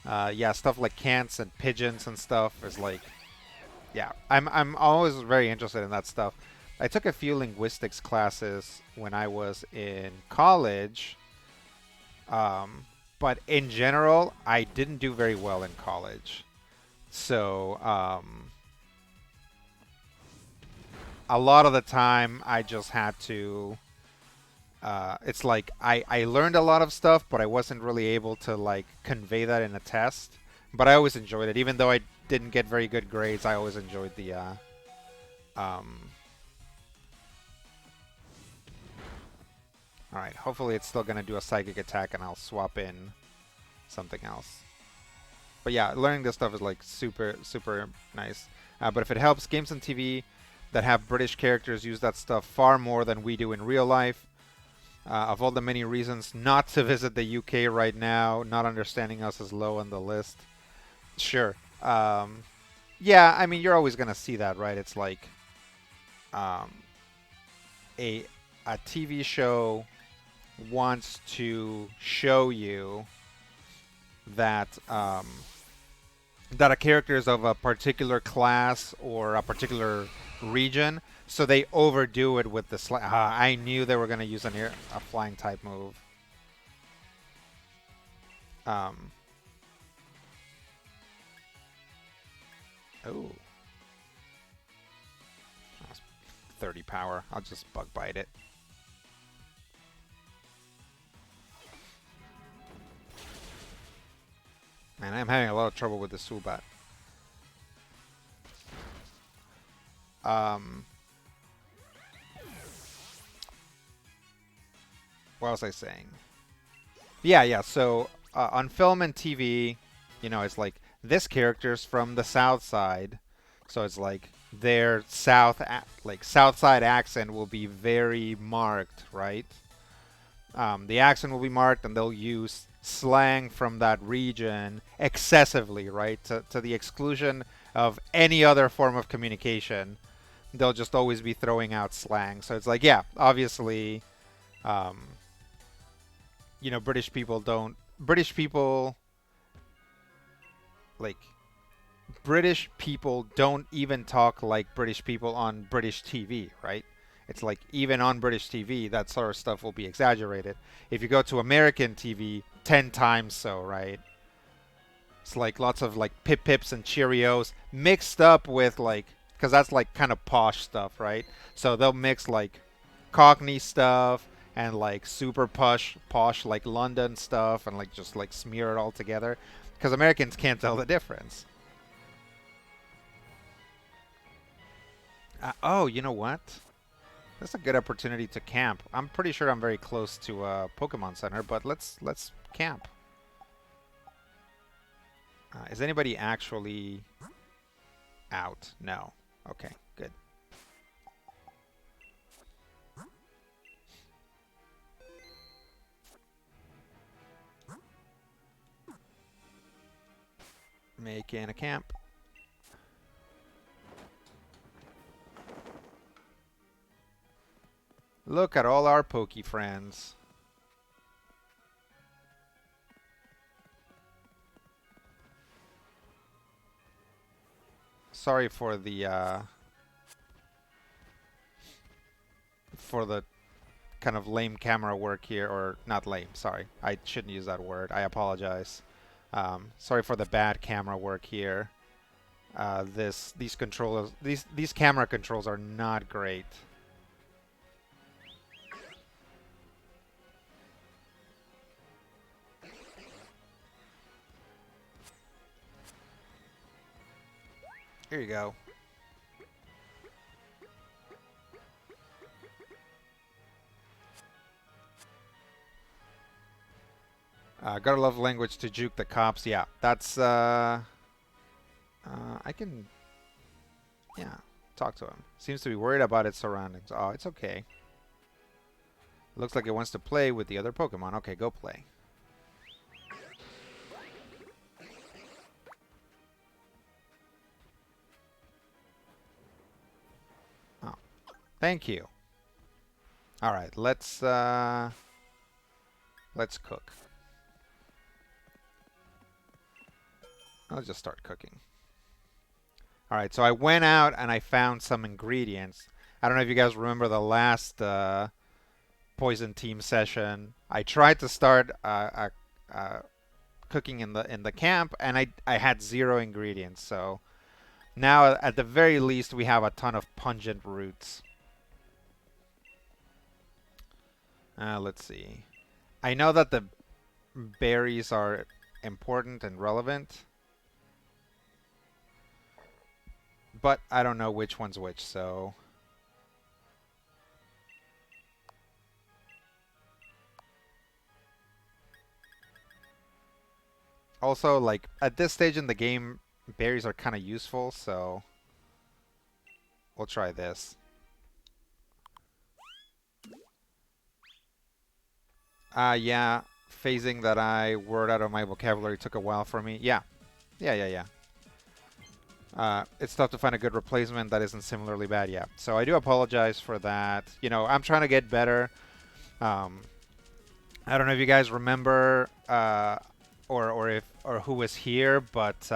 Yeah, stuff like cants and pigeons and stuff is like, yeah, I'm always very interested in that stuff. I took a few linguistics classes when I was in college, but in general, I didn't do very well in college. So a lot of the time, I just had to. It's like I learned a lot of stuff, but I wasn't really able to like convey that in a test. But I always enjoyed it, even though I didn't get very good grades. I always enjoyed the. All right, hopefully it's still gonna do a psychic attack, and I'll swap in something else. But yeah, learning this stuff is like super nice. But if it helps, games and TV that have British characters use that stuff far more than we do in real life. Of all the many reasons not to visit the UK right now, not understanding us is low on the list. Sure. Yeah, I mean, you're always going to see that, right? It's like um, a TV show wants to show you that that a character is of a particular class or a particular region, so they overdo it with the I knew they were going to use a flying type move. Oh. 30 power. I'll just bug bite it. Man, I'm having a lot of trouble with the Subat. What was I saying? Yeah. So on film and TV, you know, it's like this character's from the South Side, so it's like their South Side accent will be very marked, right? The accent will be marked, and they'll use slang from that region excessively, right? To the exclusion of any other form of communication. they'll just always be throwing out slang. So it's like, yeah, obviously, um, British people don't. British people like British people don't even talk like British people on British TV, right? It's like even on British TV, that sort of stuff will be exaggerated. If you go to American TV, 10 times so, right? It's like lots of like pip pips and Cheerios mixed up with like, because that's like kind of posh stuff, right? So they'll mix like Cockney stuff and like super posh like London stuff and like just like smear it all together because Americans can't tell the difference. Oh, you know what? That's a good opportunity to camp. I'm pretty sure I'm very close to Pokemon Center, but let's camp. Is anybody actually out? No. Okay, good. Making a camp. Look at all our Poke friends. Sorry for the kind of lame camera work here, or not lame. Sorry, I shouldn't use that word. I apologize. Sorry for the bad camera work here. These controllers, these camera controls are not great. Here you go. Gotta love language to juke the cops. Yeah, that's I can, yeah, talk to him. Seems to be worried about its surroundings. Oh, it's okay. Looks like it wants to play with the other Pokemon. Okay, go play. Oh, thank you. All right, let's cook. I'll just start cooking. All right, so I went out and I found some ingredients. I don't know if you guys remember the last Poison Team session. I tried to start cooking in the camp, and I had zero ingredients. So now, at the very least, we have a ton of pungent roots. Let's see. I know that the berries are important and relevant, but I don't know which one's which, so... Also, like, at this stage in the game, berries are kind of useful, so... We'll try this. Yeah, phasing that I word out of my vocabulary took a while for me. Yeah. Yeah. It's tough to find a good replacement that isn't similarly bad. Yeah. So I do apologize for that. I'm trying to get better. Um, I don't know if you guys remember or who was here, but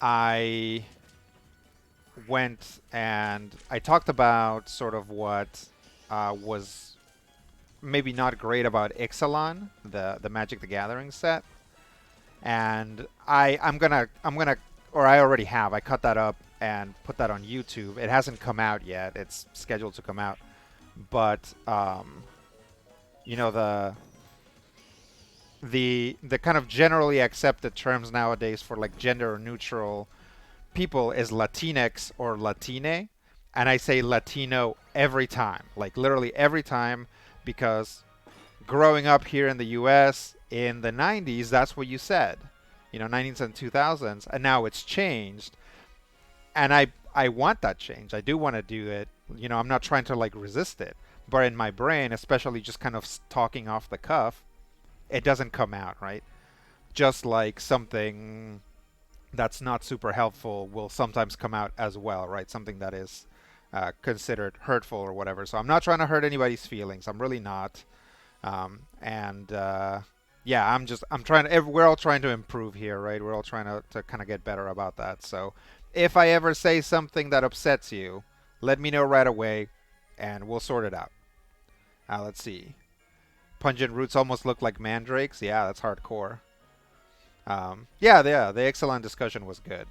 I went and I talked about sort of what was maybe not great about Ixalan, the Magic the Gathering set, and I'm gonna or I already have. I cut that up and put that on YouTube. It hasn't come out yet. It's scheduled to come out, but you know the kind of generally accepted terms nowadays for like gender neutral people is Latinx or Latine, and I say Latino every time, like literally every time, because growing up here in the U.S. in the 90s, that's what you said, 90s and 2000s, and now it's changed, and I want that change. I do want to do it. I'm not trying to like resist it, but in my brain, especially just kind of talking off the cuff, it doesn't come out right. Just like something that's not super helpful will sometimes come out as well, right? Something that is considered hurtful or whatever. So I'm not trying to hurt anybody's feelings. I'm really not. And yeah, I'm trying to. We're all trying to improve here, right? We're all trying to kind of get better about that. So if I ever say something that upsets you, let me know right away, and we'll sort it out. Let's see. Pungent roots almost look like mandrakes. Yeah, that's hardcore. Yeah, the excellent discussion was good.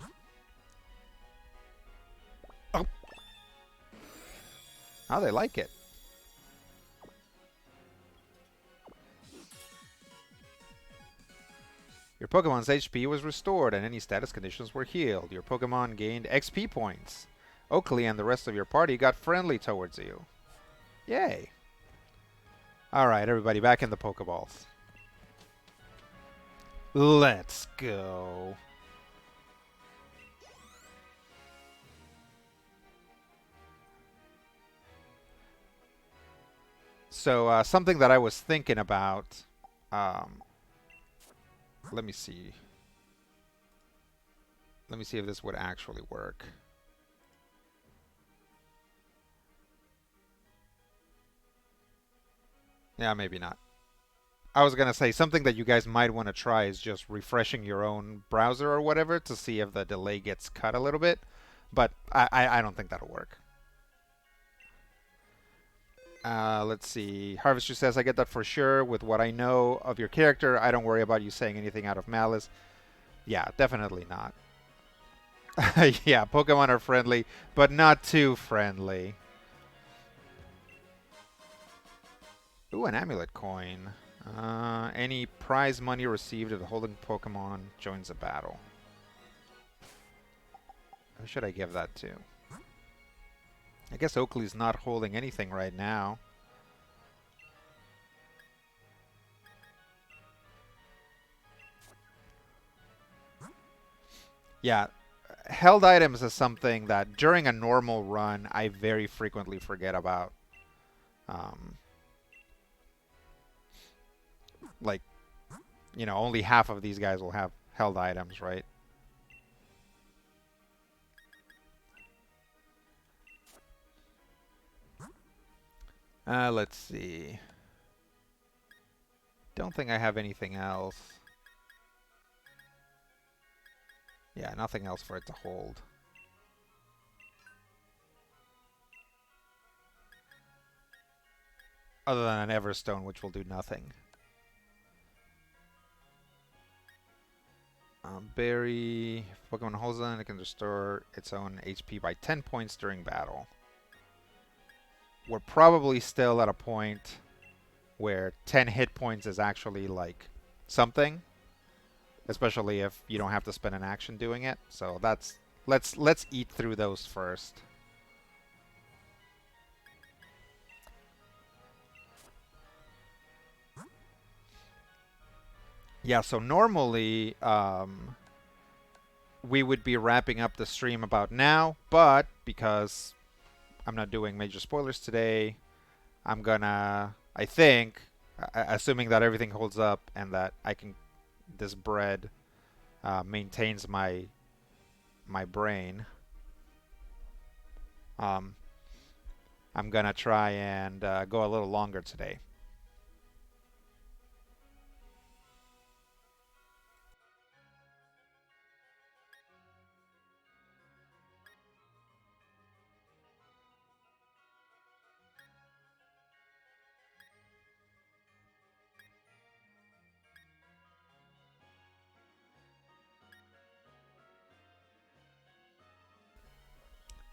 Oh, how they like it. Your Pokemon's HP was restored and any status conditions were healed. Your Pokemon gained XP points. Oakley and the rest of your party got friendly towards you. Yay. Alright, everybody, back in the Pokeballs. Let's go. So, something that I was thinking about... let me see. Let me see if this would actually work. Yeah, maybe not. I was gonna say something that you guys might want to try is just refreshing your own browser or whatever to see if the delay gets cut a little bit, but I don't think that'll work. Let's see. Harvester says, I get that for sure. With what I know of your character, I don't worry about you saying anything out of malice. Yeah, definitely not. Yeah, Pokemon are friendly, but not too friendly. Ooh, an amulet coin. Any prize money received if the holding Pokemon joins a battle. Who should I give that to? I guess Oakley's not holding anything right now. Yeah, held items is something that during a normal run I very frequently forget about. Like, you know, only half of these guys will have held items, right? Let's see. Don't think I have anything else. Yeah, nothing else for it to hold. Other than an Everstone, which will do nothing. Berry. If Pokemon holds on, it can restore its own HP by 10 points during battle. We're probably still at a point where 10 hit points is actually like something, especially if you don't have to spend an action doing it. So that's let's eat through those first. Yeah, so normally we would be wrapping up the stream about now, but because I'm not doing major spoilers today, I'm gonna, I think, assuming that everything holds up and that this bread maintains my brain, I'm gonna try and go a little longer today.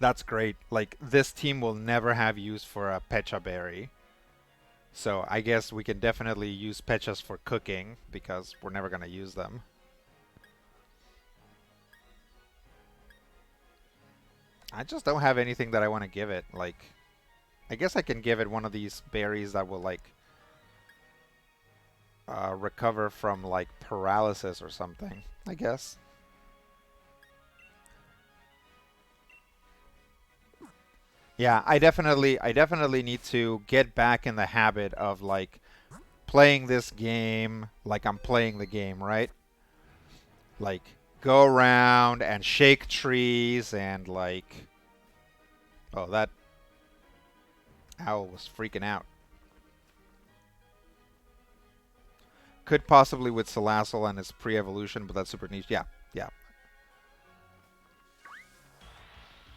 That's great. Like, this team will never have use for a Pecha Berry. So I guess we can definitely use Pechas for cooking because we're never going to use them. I just don't have anything that I want to give it. Like, I guess I can give it one of these berries that will, like, recover from, like, paralysis or something, I guess. Yeah, I definitely need to get back in the habit of like playing this game like I'm playing the game, right? Like go around and shake trees and like oh Owl was freaking out. Could possibly with Salazzle and his pre-evolution, but that's super niche. Yeah, yeah.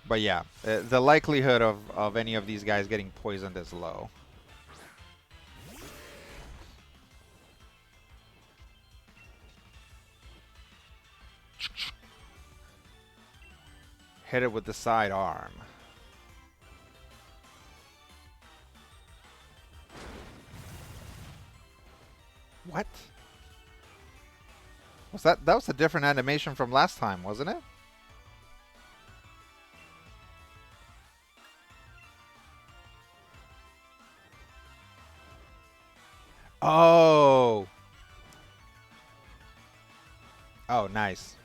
But yeah, the likelihood of any of these guys getting poisoned is low. Hit it with the side arm. What? Was that was a different animation from last time, wasn't it? Oh. Oh, nice.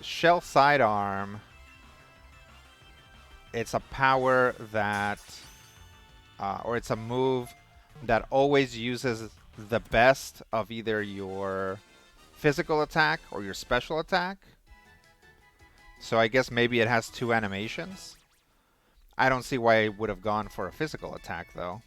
Shell sidearm. It's a power that, or it's a move that always uses the best of either your physical attack or your special attack. So I guess maybe it has two animations. I don't see why it would have gone for a physical attack, though.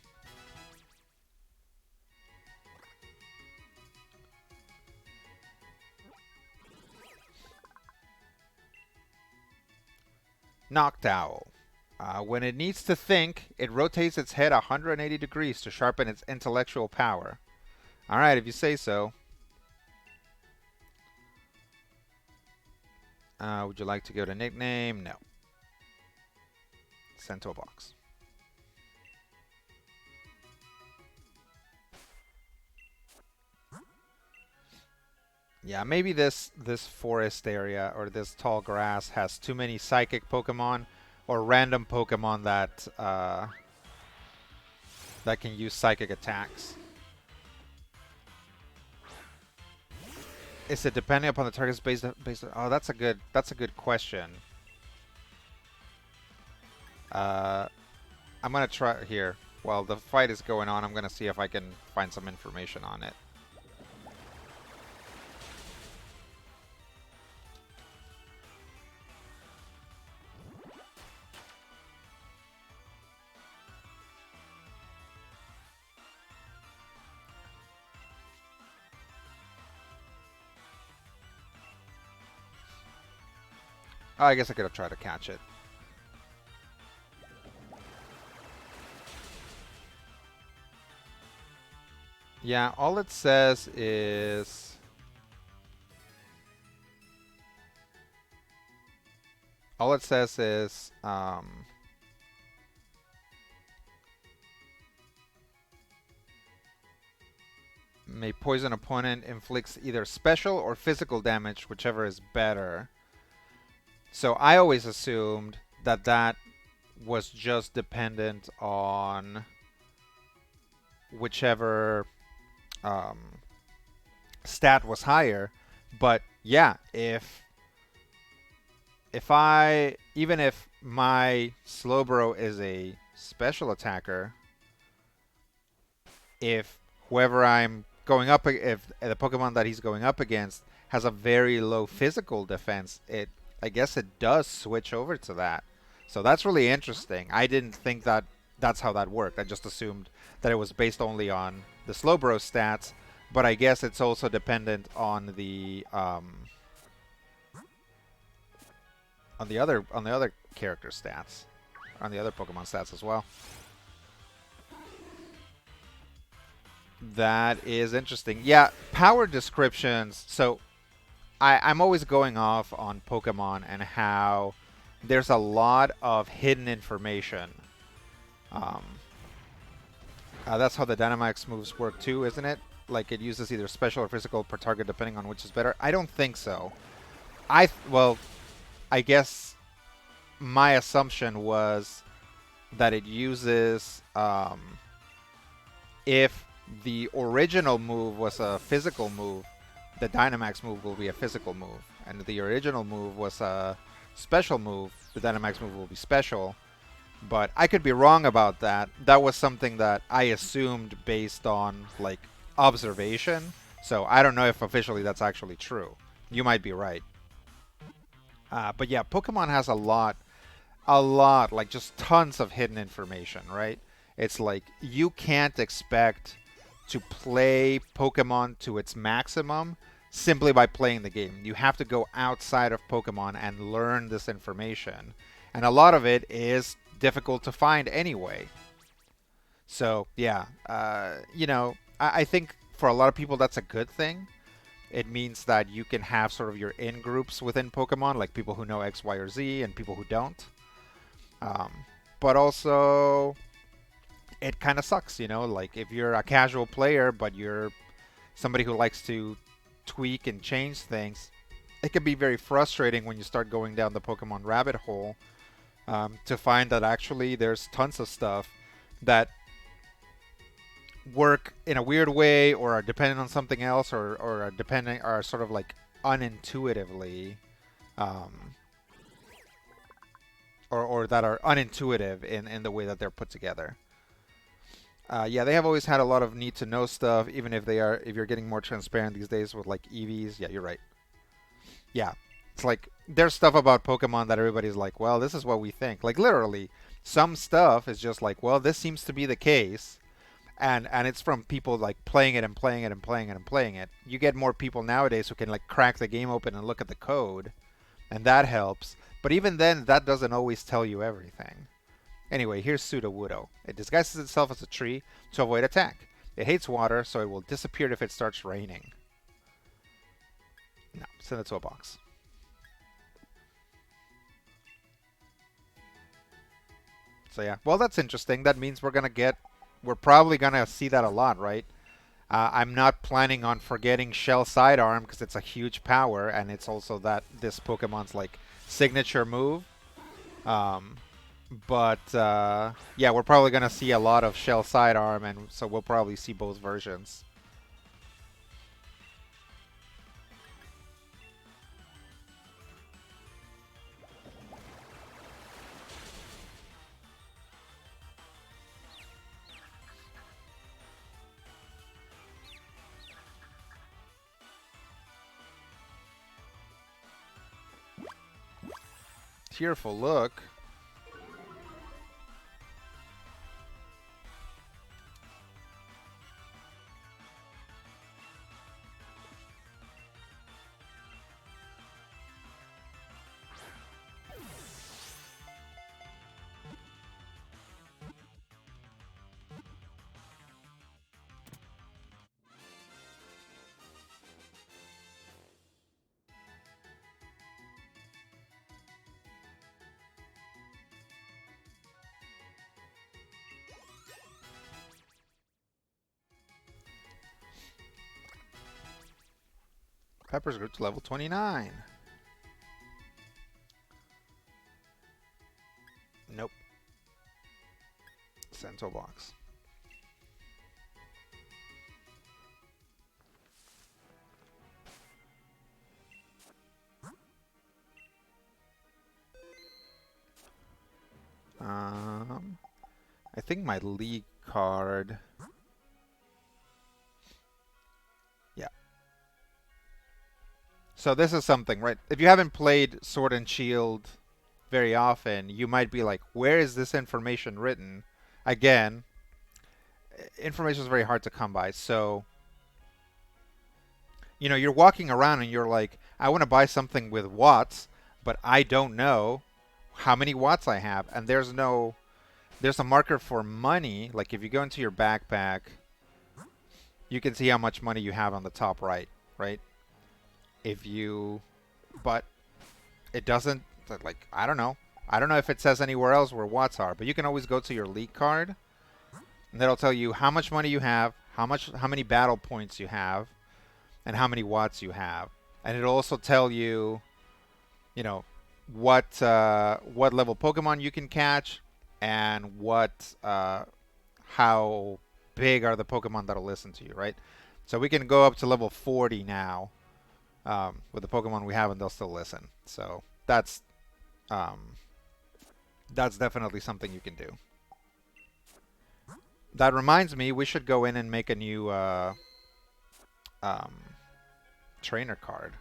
Noctowl. When it needs to think, it rotates its head 180 degrees to sharpen its intellectual power. Alright, if you say so. Would you like to give it a nickname? No. Sent to a box. Yeah, maybe this forest area or this tall grass has too many psychic Pokemon or random Pokemon that that can use psychic attacks. Is it depending upon the target's based on, oh, that's a good question. I'm gonna try here. While the fight is going on, I'm gonna see if I can find some information on it. Oh, I guess I could have tried to catch it. Yeah, all it says is... All it says is... may poison opponent, inflicts either special or physical damage, whichever is better. So I always assumed that that was just dependent on whichever stat was higher. But yeah, if even if my Slowbro is a special attacker, if whoever I'm going up, if the Pokemon that he's going up against has a very low physical defense, I guess it does switch over to that. So that's really interesting. I didn't think that that's how that worked. I just assumed that it was based only on the Slowbro stats, but I guess it's also dependent on the other character stats, on the other Pokemon stats as well. That is interesting. Yeah, power descriptions. So I'm always going off on Pokemon and how there's a lot of hidden information. That's how the Dynamax moves work too, isn't it? Like it uses either special or physical per target depending on which is better. I don't think so. Well, I guess my assumption was that it uses if the original move was a physical move, the Dynamax move will be a physical move. And if the original move was a special move, the Dynamax move will be special. But I could be wrong about that. That was something that I assumed based on, like, observation. So I don't know if officially that's actually true. You might be right. But yeah, Pokemon has a lot, like just tons of hidden information, right? It's like you can't expect to play Pokemon to its maximum simply by playing the game. You have to go outside of Pokemon and learn this information. And a lot of it is difficult to find anyway. So, yeah, I think for a lot of people that's a good thing. It means that you can have sort of your in groups within Pokemon, like people who know X, Y, or Z, and people who don't. Um, but also, it kind of sucks, like if you're a casual player, but you're somebody who likes to tweak and change things, it can be very frustrating when you start going down the Pokemon rabbit hole to find that actually there's tons of stuff that work in a weird way or are dependent on something else or are sort of like unintuitively um, or that are unintuitive in the way that they're put together. Yeah, they have always had a lot of need to know stuff, even if you're getting more transparent these days with like EVs. Yeah, you're right. Yeah, it's like there's stuff about Pokemon that everybody's like, well, this is what we think. Like literally, some stuff is just like, well, this seems to be the case, and it's from people like playing it and playing it and playing it and playing it. You get more people nowadays who can like crack the game open and look at the code, and that helps. But even then, that doesn't always tell you everything. Anyway, here's Sudowoodo. It disguises itself as a tree to avoid attack. It hates water, so it will disappear if it starts raining. No, send it to a box. So yeah, well that's interesting. That means we're probably gonna see that a lot, right? I'm not planning on forgetting Shell Sidearm because it's a huge power, and it's also that this Pokemon's like signature move. Um, but yeah, we're probably gonna see a lot of Shell Sidearm, and so we'll probably see both versions. Tearful look. Pepper's grew to level 29. Nope. Sento box. I think my league card. Yeah. So this is something, right? If you haven't played Sword and Shield very often, you might be like, where is this information written? Again, information is very hard to come by. So, you're walking around and you're like, I want to buy something with watts, but I don't know how many watts I have. And there's a marker for money. Like if you go into your backpack, you can see how much money you have on the top right, right? If you, but it doesn't, like, I don't know. I don't know if it says anywhere else where watts are, but you can always go to your league card and that'll tell you how much money you have, how many battle points you have, and how many watts you have. And it'll also tell you, you know, what level Pokemon you can catch, and how big are the Pokemon that'll listen to you, right? So we can go up to level 40 now with the Pokemon we have, and they'll still listen. So um, that's definitely something you can do. That reminds me, we should go in and make a new um, trainer card.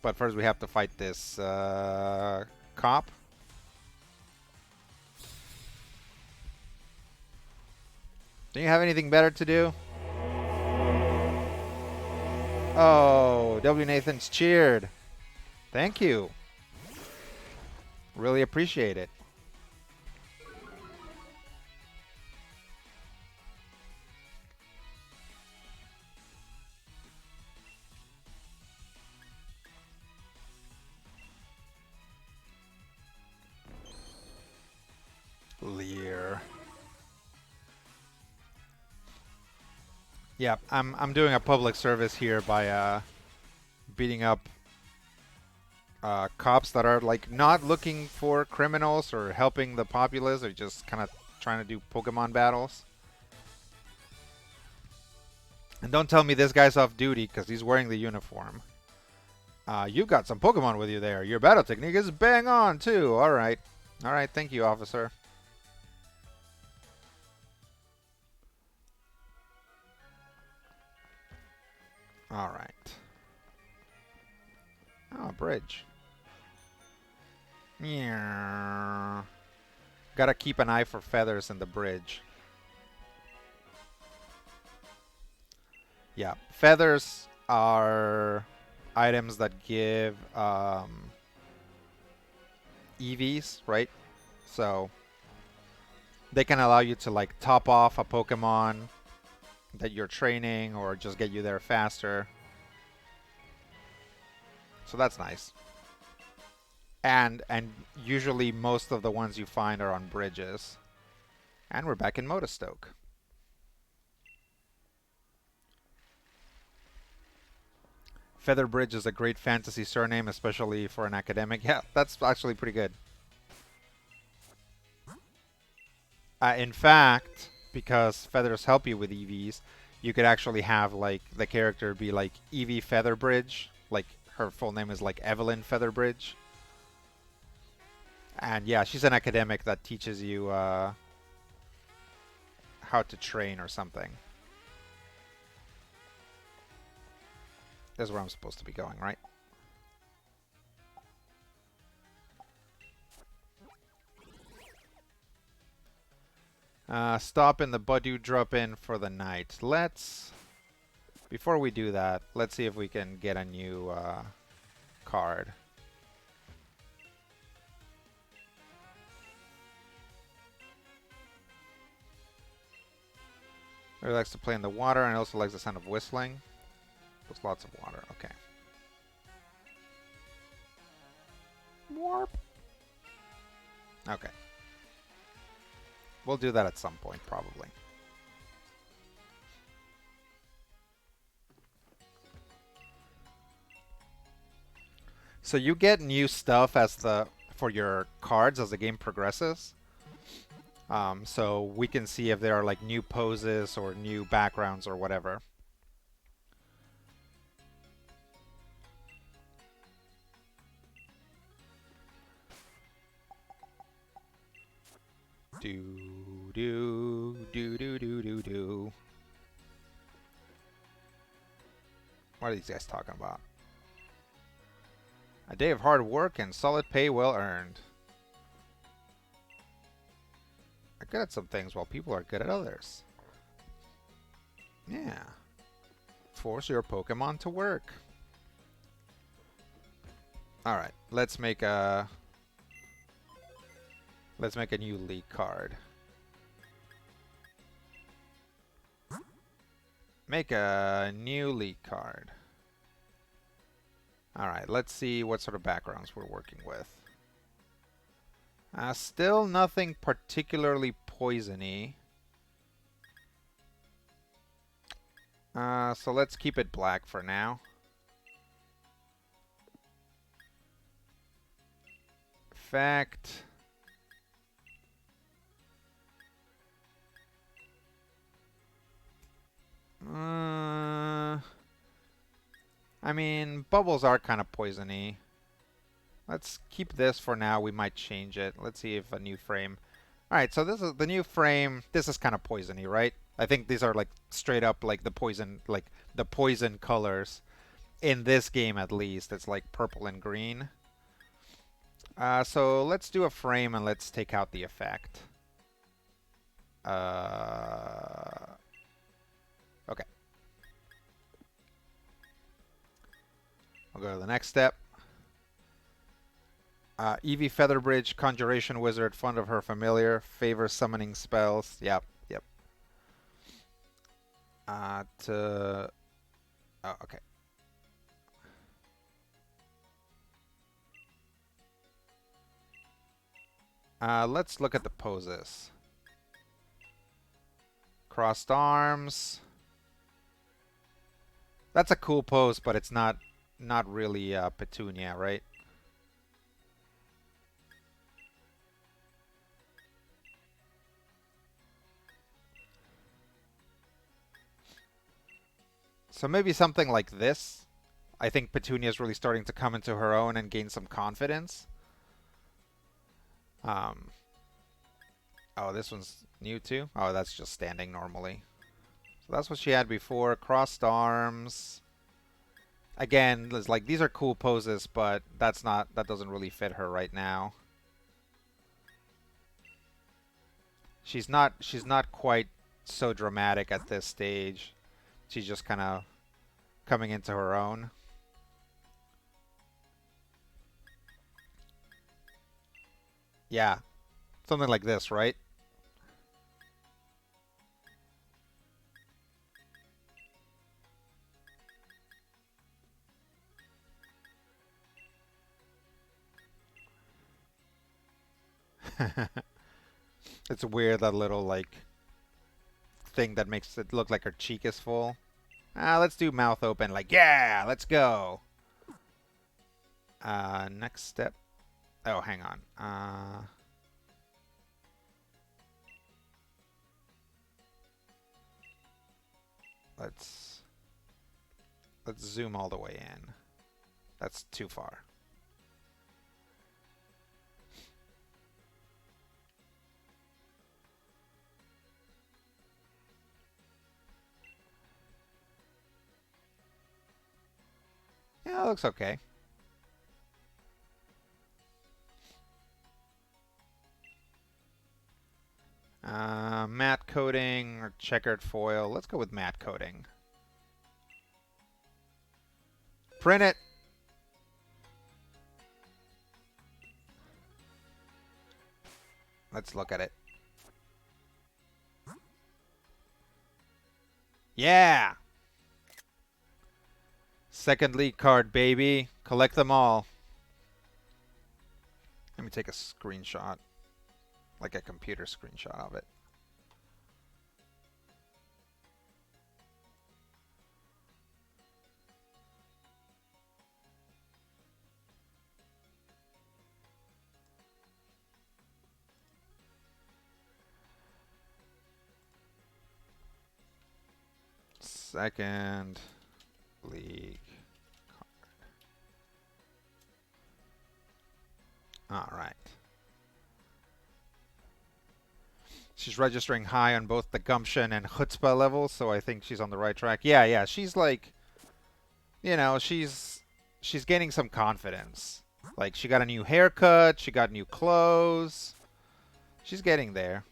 But first we have to fight this cop. Do you have anything better to do? Oh, W. Nathan's cheered. Thank you. Really appreciate it. Leer. Yeah, I'm doing a public service here by beating up cops that are like not looking for criminals or helping the populace, or just kind of trying to do Pokemon battles. And don't tell me this guy's off duty because he's wearing the uniform. You've got some Pokemon with you there. Your battle technique is bang on too. All right, thank you, officer. All right. Oh, bridge. Yeah. Gotta keep an eye for feathers in the bridge. Yeah, feathers are items that give EVs, right? So they can allow you to like top off a Pokemon that you're training or just get you there faster. So that's nice. And usually most of the ones you find are on bridges. And we're back in Motostoke. Featherbridge is a great fantasy surname, especially for an academic. Yeah, that's actually pretty good. In fact, because feathers help you with EVs, you could actually have like the character be like Evie Featherbridge, like her full name is like Evelyn Featherbridge. And yeah, she's an academic that teaches you how to train or something. This is where I'm supposed to be going, right? Stop in the Budew drop-in for the night. Before we do that, let's see if we can get a new card. He likes to play in the water and also likes the sound of whistling. There's lots of water. Okay. Warp. Okay. We'll do that at some point, probably. So you get new stuff for your cards as the game progresses. So we can see if there are like new poses or new backgrounds or whatever. Do do do do do do do. What are these guys talking about? A day of hard work and solid pay well earned. I'm good at some things while people are good at others. Yeah. Force your Pokemon to work. Alright, let's make a new league card. Make a new league card. Alright, let's see what sort of backgrounds we're working with. Still nothing particularly poisony. So let's keep it black for now. Effect. I mean, bubbles are kind of poisony. Let's keep this for now. We might change it. Let's see if a new frame. Alright, so this is the new frame. This is kind of poisony, right? I think these are like straight up like the poison colors. In this game at least, it's like purple and green. So let's do a frame and let's take out the effect. Okay. I'll go to the next step. Eevee Featherbridge, Conjuration Wizard, fond of her familiar, favors summoning spells. Yep, yep. Oh, okay. Let's look at the poses. Crossed arms. That's a cool pose, but it's not really Petunia, right? So maybe something like this. I think Petunia is really starting to come into her own and gain some confidence. Um, oh, this one's new too? Oh, that's just standing normally. So that's what she had before. Crossed arms. Again, it's like these are cool poses, but that doesn't really fit her right now. She's not quite so dramatic at this stage. She's just kind of coming into her own. Yeah, something like this, right? It's weird, that little like thing that makes it look like her cheek is full. Let's do mouth open, like, yeah, let's go. Next step. Oh, hang on. Let's zoom all the way in. That's too far. Yeah, it looks okay. Matte coating or checkered foil. Let's go with matte coating. Print it. Let's look at it. Yeah! Second league card, baby. Collect them all. Let me take a screenshot. Like a computer screenshot of it. Second league card. Alright. She's registering high on both the gumption and chutzpah levels, so I think she's on the right track. Yeah, she's like, she's gaining some confidence. Like, she got a new haircut, she got new clothes. She's getting there.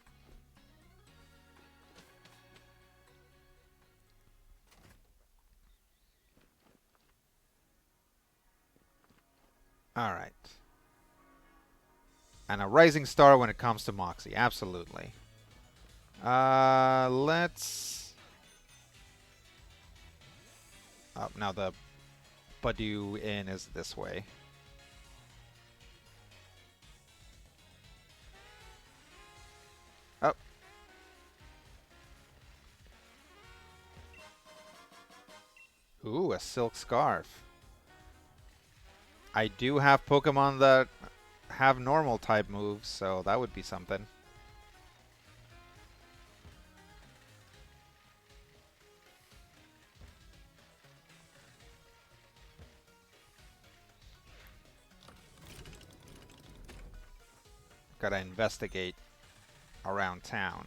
Alright. And a rising star when it comes to Moxie, absolutely. Let's... Oh, now the Badu Inn is this way. Oh. Ooh, a silk scarf. I do have Pokemon that have normal type moves, so that would be something. Gotta investigate around town.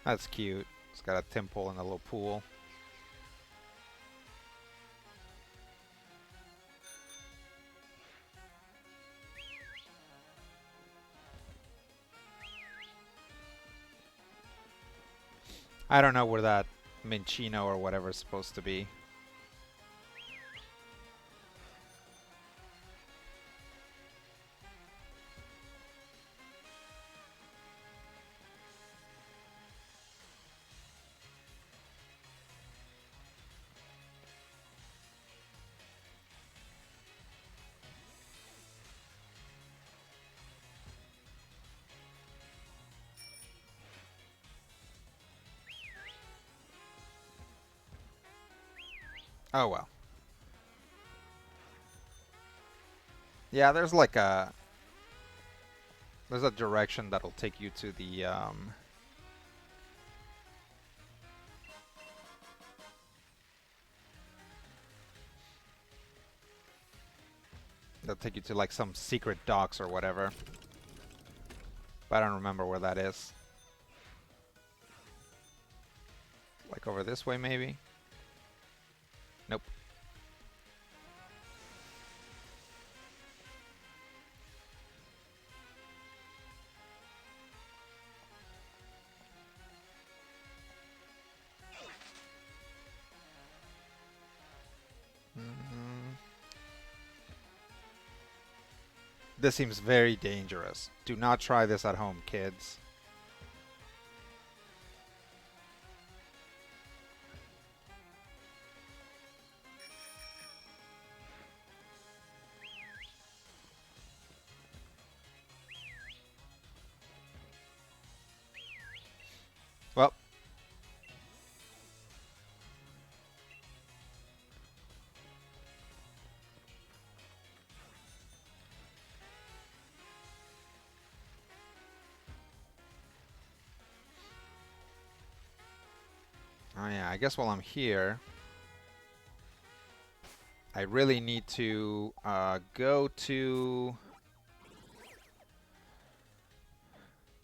That's cute. It's got a Timple and a little pool. I don't know where that Minccino or whatever is supposed to be. Oh well. Yeah, there's a direction that'll take you to the that'll take you to like some secret docks or whatever. But I don't remember where that is. Like over this way maybe? Nope. This seems very dangerous. Do not try this at home, kids. Well. Oh yeah, I guess while I'm here, I really need to go to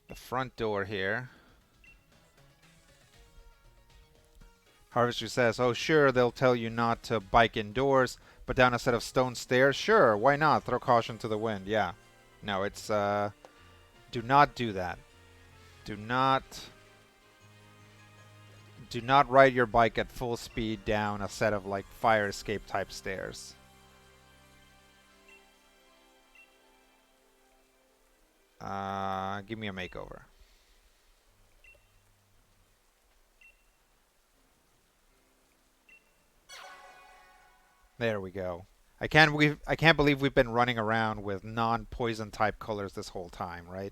the front door here. Harvester says, oh sure, they'll tell you not to bike indoors, but down a set of stone stairs? Sure, why not? Throw caution to the wind. Yeah. No, it's, do not do that. Do not ride your bike at full speed down a set of, like, fire escape type stairs. Give me a makeover. There we go. I can't believe we've been running around with non-poison type colors this whole time, right?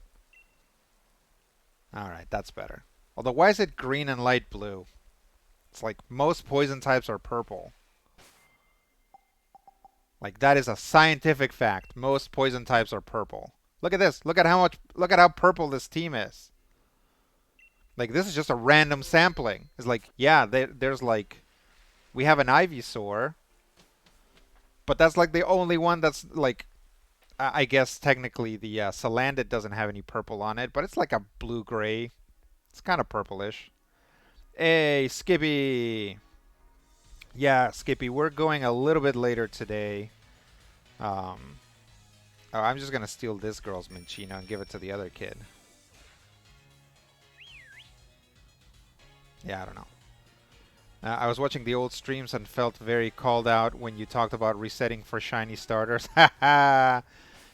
Alright, that's better. Although, why is it green and light blue? It's like most poison types are purple. Like, that is a scientific fact. Most poison types are purple. Look at this. Look at how purple this team is. Like, this is just a random sampling. It's like, yeah, there's like, we have an Ivysaur, but that's like the only one that's like, I guess technically the Salandit doesn't have any purple on it, but it's like a blue-gray. It's kind of purplish. Hey, Skippy! Yeah, Skippy, we're going a little bit later today. Oh, I'm just going to steal this girl's Minccino and give it to the other kid. Yeah, I don't know. I was watching the old streams and felt very called out when you talked about resetting for shiny starters. Haha!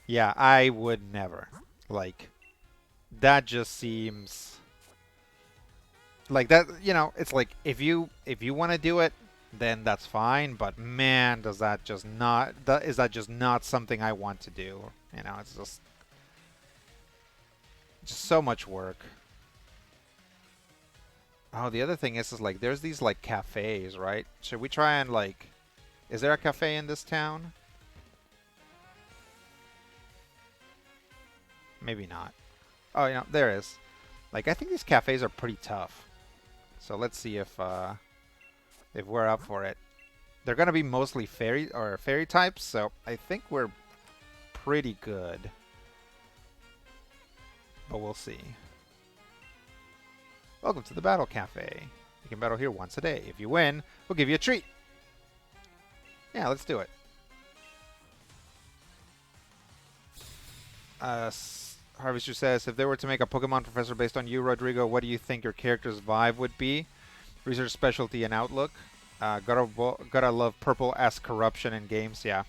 Yeah, I would never. Like, that just seems... Like, that, you know, it's like, if you want to do it, then that's fine, but man, is that just not something I want to do. You know, it's just so much work. Oh, the other thing is like, there's these, like, cafes, right? Should we try and, like... Is there a cafe in this town? Maybe not. Oh, you know, there is. Like, I think these cafes are pretty tough. So let's see if we're up for it. They're gonna be mostly fairy types, so I think we're pretty good. But we'll see. Welcome to the Battle Cafe. You can battle here once a day. If you win, we'll give you a treat. Yeah, let's do it. Harvester says, if they were to make a Pokemon professor based on you, Rodrigo, what do you think your character's vibe would be? Research specialty and outlook. Gotta love purple S corruption in games. Yeah.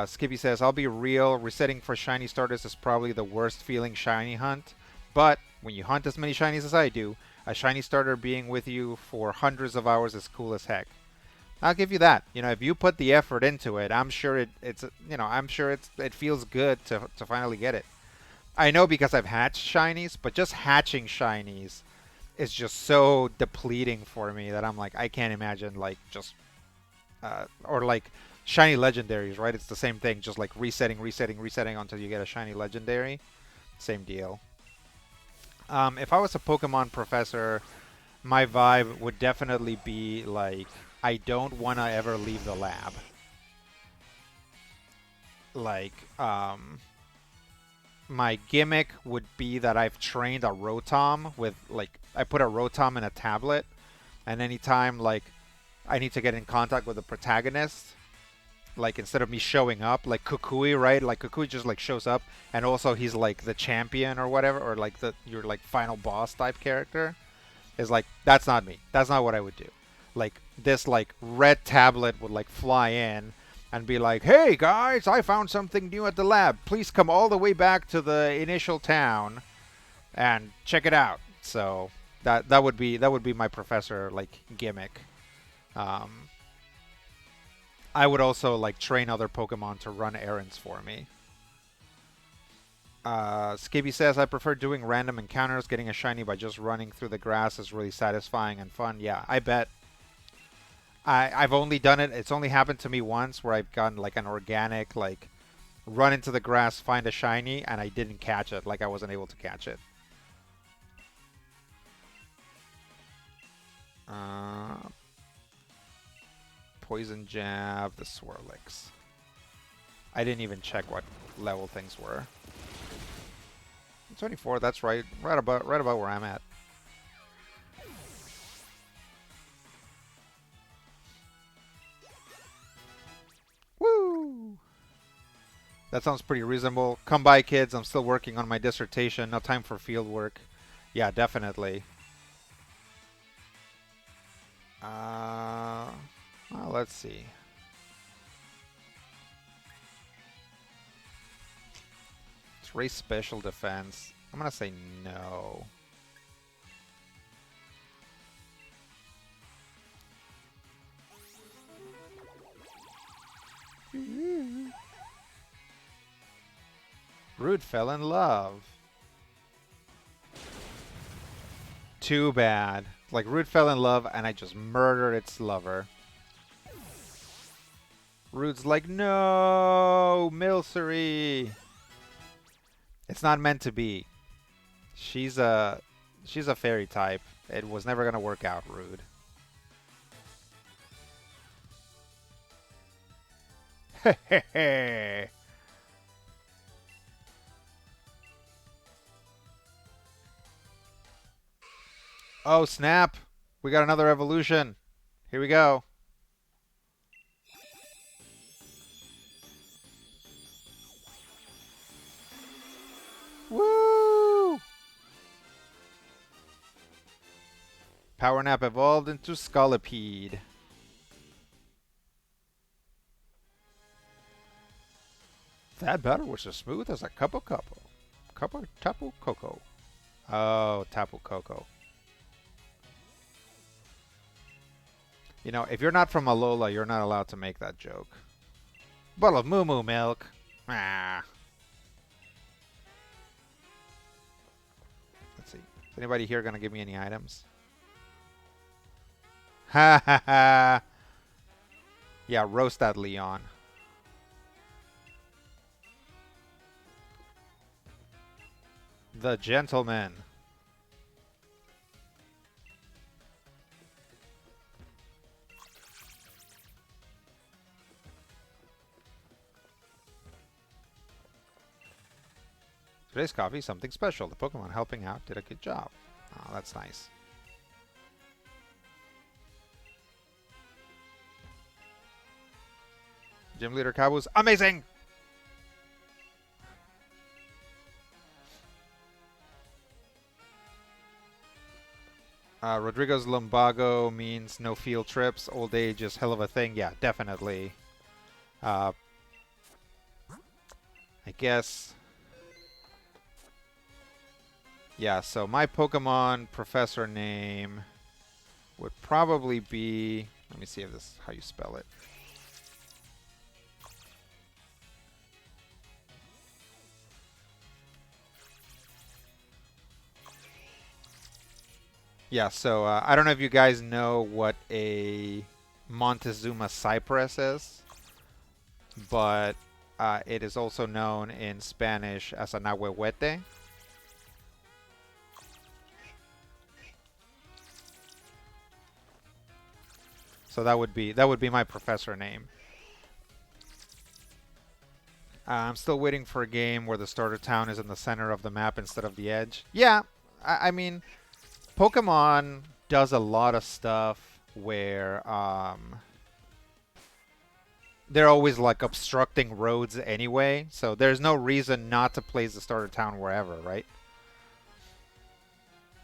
Skippy says, I'll be real. Resetting for shiny starters is probably the worst feeling shiny hunt. But when you hunt as many shinies as I do, a shiny starter being with you for hundreds of hours is cool as heck. I'll give you that. You know, if you put the effort into it, I'm sure it feels good to finally get it. I know because I've hatched shinies, but just hatching shinies is just so depleting for me that I'm like, I can't imagine like just or like shiny legendaries, right? It's the same thing, just like resetting until you get a shiny legendary. Same deal. If I was a Pokemon professor, my vibe would definitely be like, I don't want to ever leave the lab. Like, my gimmick would be that I've trained a Rotom with, like, I put a Rotom in a tablet, and anytime, like, I need to get in contact with the protagonist, like, instead of me showing up, like Kukui, right? Like, Kukui just, like, shows up, and also he's, like, the champion or whatever, or, like, your, like, final boss type character. Is like, that's not me. That's not what I would do. Like, this, like, red tablet would, like, fly in and be like, hey, guys, I found something new at the lab. Please come all the way back to the initial town and check it out. So that would be my professor, like, gimmick. Um, I would also, like, train other Pokemon to run errands for me. Skibby says, I prefer doing random encounters. Getting a shiny by just running through the grass is really satisfying and fun. Yeah, I bet. I've only done it. It's only happened to me once where I've gotten like an organic, like, run into the grass, find a shiny, and I didn't catch it. Like, I wasn't able to catch it. Uh, Poison Jab, the Swirlix. I didn't even check what level things were. 24, that's right. Right about where I'm at. Woo! That sounds pretty reasonable. Come by, kids. I'm still working on my dissertation. No time for field work. Yeah, definitely. Uh, well, let's see. It's race special defense. I'm gonna say no. Rude fell in love. Too bad. Like, Rude fell in love and I just murdered its lover. Rude's like, no, Milcery. It's not meant to be. She's a she's a fairy type. It was never gonna work out, Rude. Hehehe. Oh, snap. We got another evolution. Here we go. Woo! Power Nap evolved into Scolipede. That butter was as smooth as a cup of cocoa. Cup of Tapu Cocoa. Oh, Tapu Cocoa. You know, if you're not from Alola, you're not allowed to make that joke. Bottle of Moo Moo milk. Ah. Let's see. Is anybody here gonna give me any items? Ha ha ha. Yeah, roast that Leon. The gentleman. Today's coffee is something special. The Pokemon helping out did a good job. Oh, that's nice. Gym Leader Kabu's amazing! Rodrigo's lumbago means no field trips. Old age is hell of a thing. Yeah, definitely. Uh, I guess. Yeah, so my Pokemon professor name would probably be. Let me see if this is how you spell it. Yeah, so I don't know if you guys know what a Montezuma cypress is, but it is also known in Spanish as a nahuehuete. So that would be my professor name. I'm still waiting for a game where the starter town is in the center of the map instead of the edge. Yeah, I mean, Pokemon does a lot of stuff where they're always like obstructing roads anyway, so there's no reason not to place the starter town wherever, right?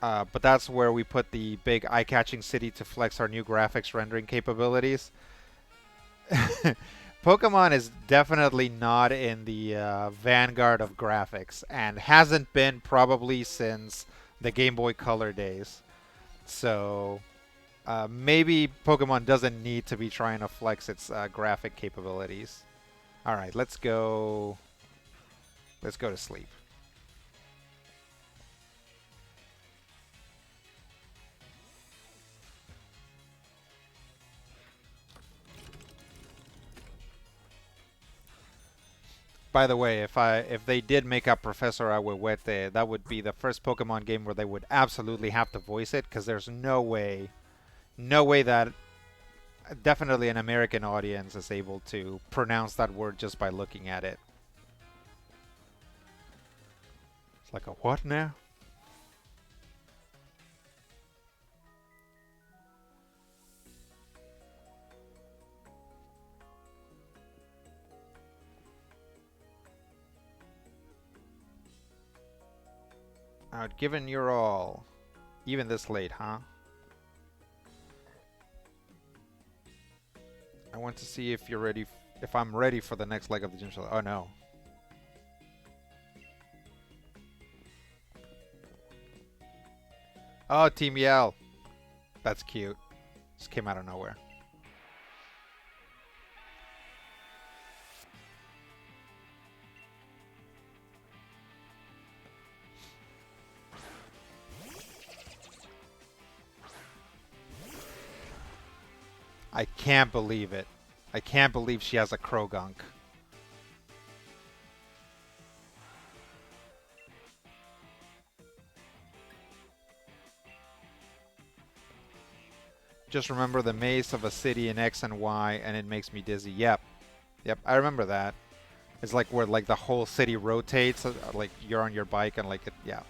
But that's where we put the big eye-catching city to flex our new graphics rendering capabilities. Pokemon is definitely not in the vanguard of graphics and hasn't been probably since the Game Boy Color days. So maybe Pokemon doesn't need to be trying to flex its graphic capabilities. All right, let's go. Let's go to sleep. By the way, if they did make up Professor Ahuehuete, that would be the first Pokemon game where they would absolutely have to voice it, because there's no way that definitely an American audience is able to pronounce that word just by looking at it. It's like a what now? Given your all, even this late, huh? I want to see if you're ready. If I'm ready for the next leg of the gym show. Oh no. Oh, Team Yell. That's cute. Just came out of nowhere. I can't believe it. I can't believe she has a Krogunk. Just remember the maze of a city in X and Y, and it makes me dizzy. Yep, yep, I remember that. It's like where like the whole city rotates, like you're on your bike and like it. Yeah,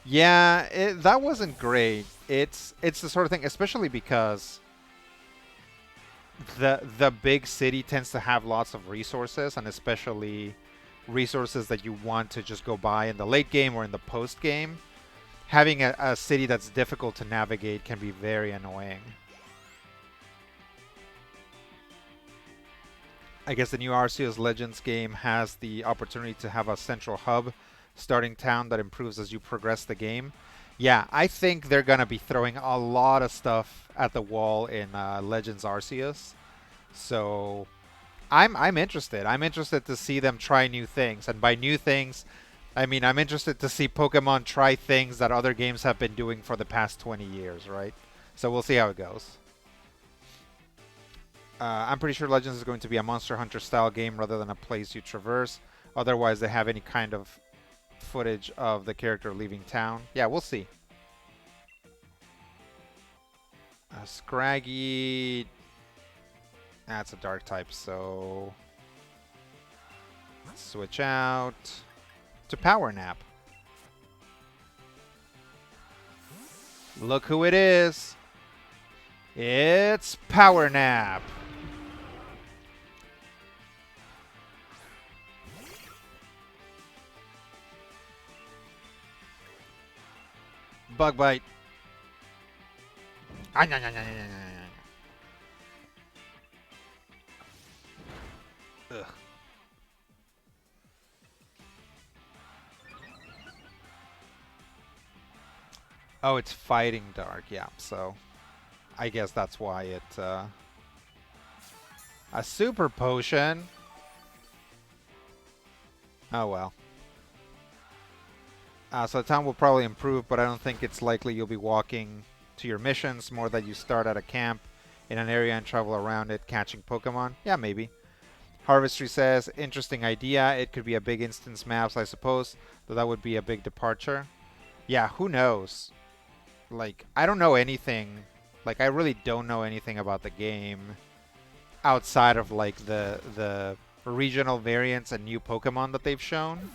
yeah, that wasn't great. It's the sort of thing, especially because the big city tends to have lots of resources, and especially resources that you want to just go buy in the late game or in the post game. Having a city that's difficult to navigate can be very annoying. I guess the new Arceus Legends game has the opportunity to have a central hub starting town that improves as you progress the game. Yeah, I think they're gonna be throwing a lot of stuff at the wall in Legends Arceus. So I'm interested. I'm interested to see them try new things, and by new things, I mean I'm interested to see Pokemon try things that other games have been doing for the past 20 years, right? So we'll see how it goes. I'm pretty sure Legends is going to be a Monster Hunter style game rather than a place you traverse. Otherwise, they have any kind of footage of the character leaving town. Yeah, we'll see. Scraggy. That's a dark type, so let's switch out to Power Nap. Look who it is. It's Power Nap. Bug Bite. Ugh. Oh, it's fighting dark. Yeah, so I guess that's why it. A super potion. Oh well. So the town will probably improve, but I don't think it's likely you'll be walking to your missions. More that you start at a camp in an area and travel around it, catching Pokemon. Yeah, maybe. Harvestry says, interesting idea. It could be a big instance maps, I suppose, though that would be a big departure. Yeah, who knows? Like, I don't know anything. Like, I really don't know anything about the game outside of like the regional variants and new Pokemon that they've shown.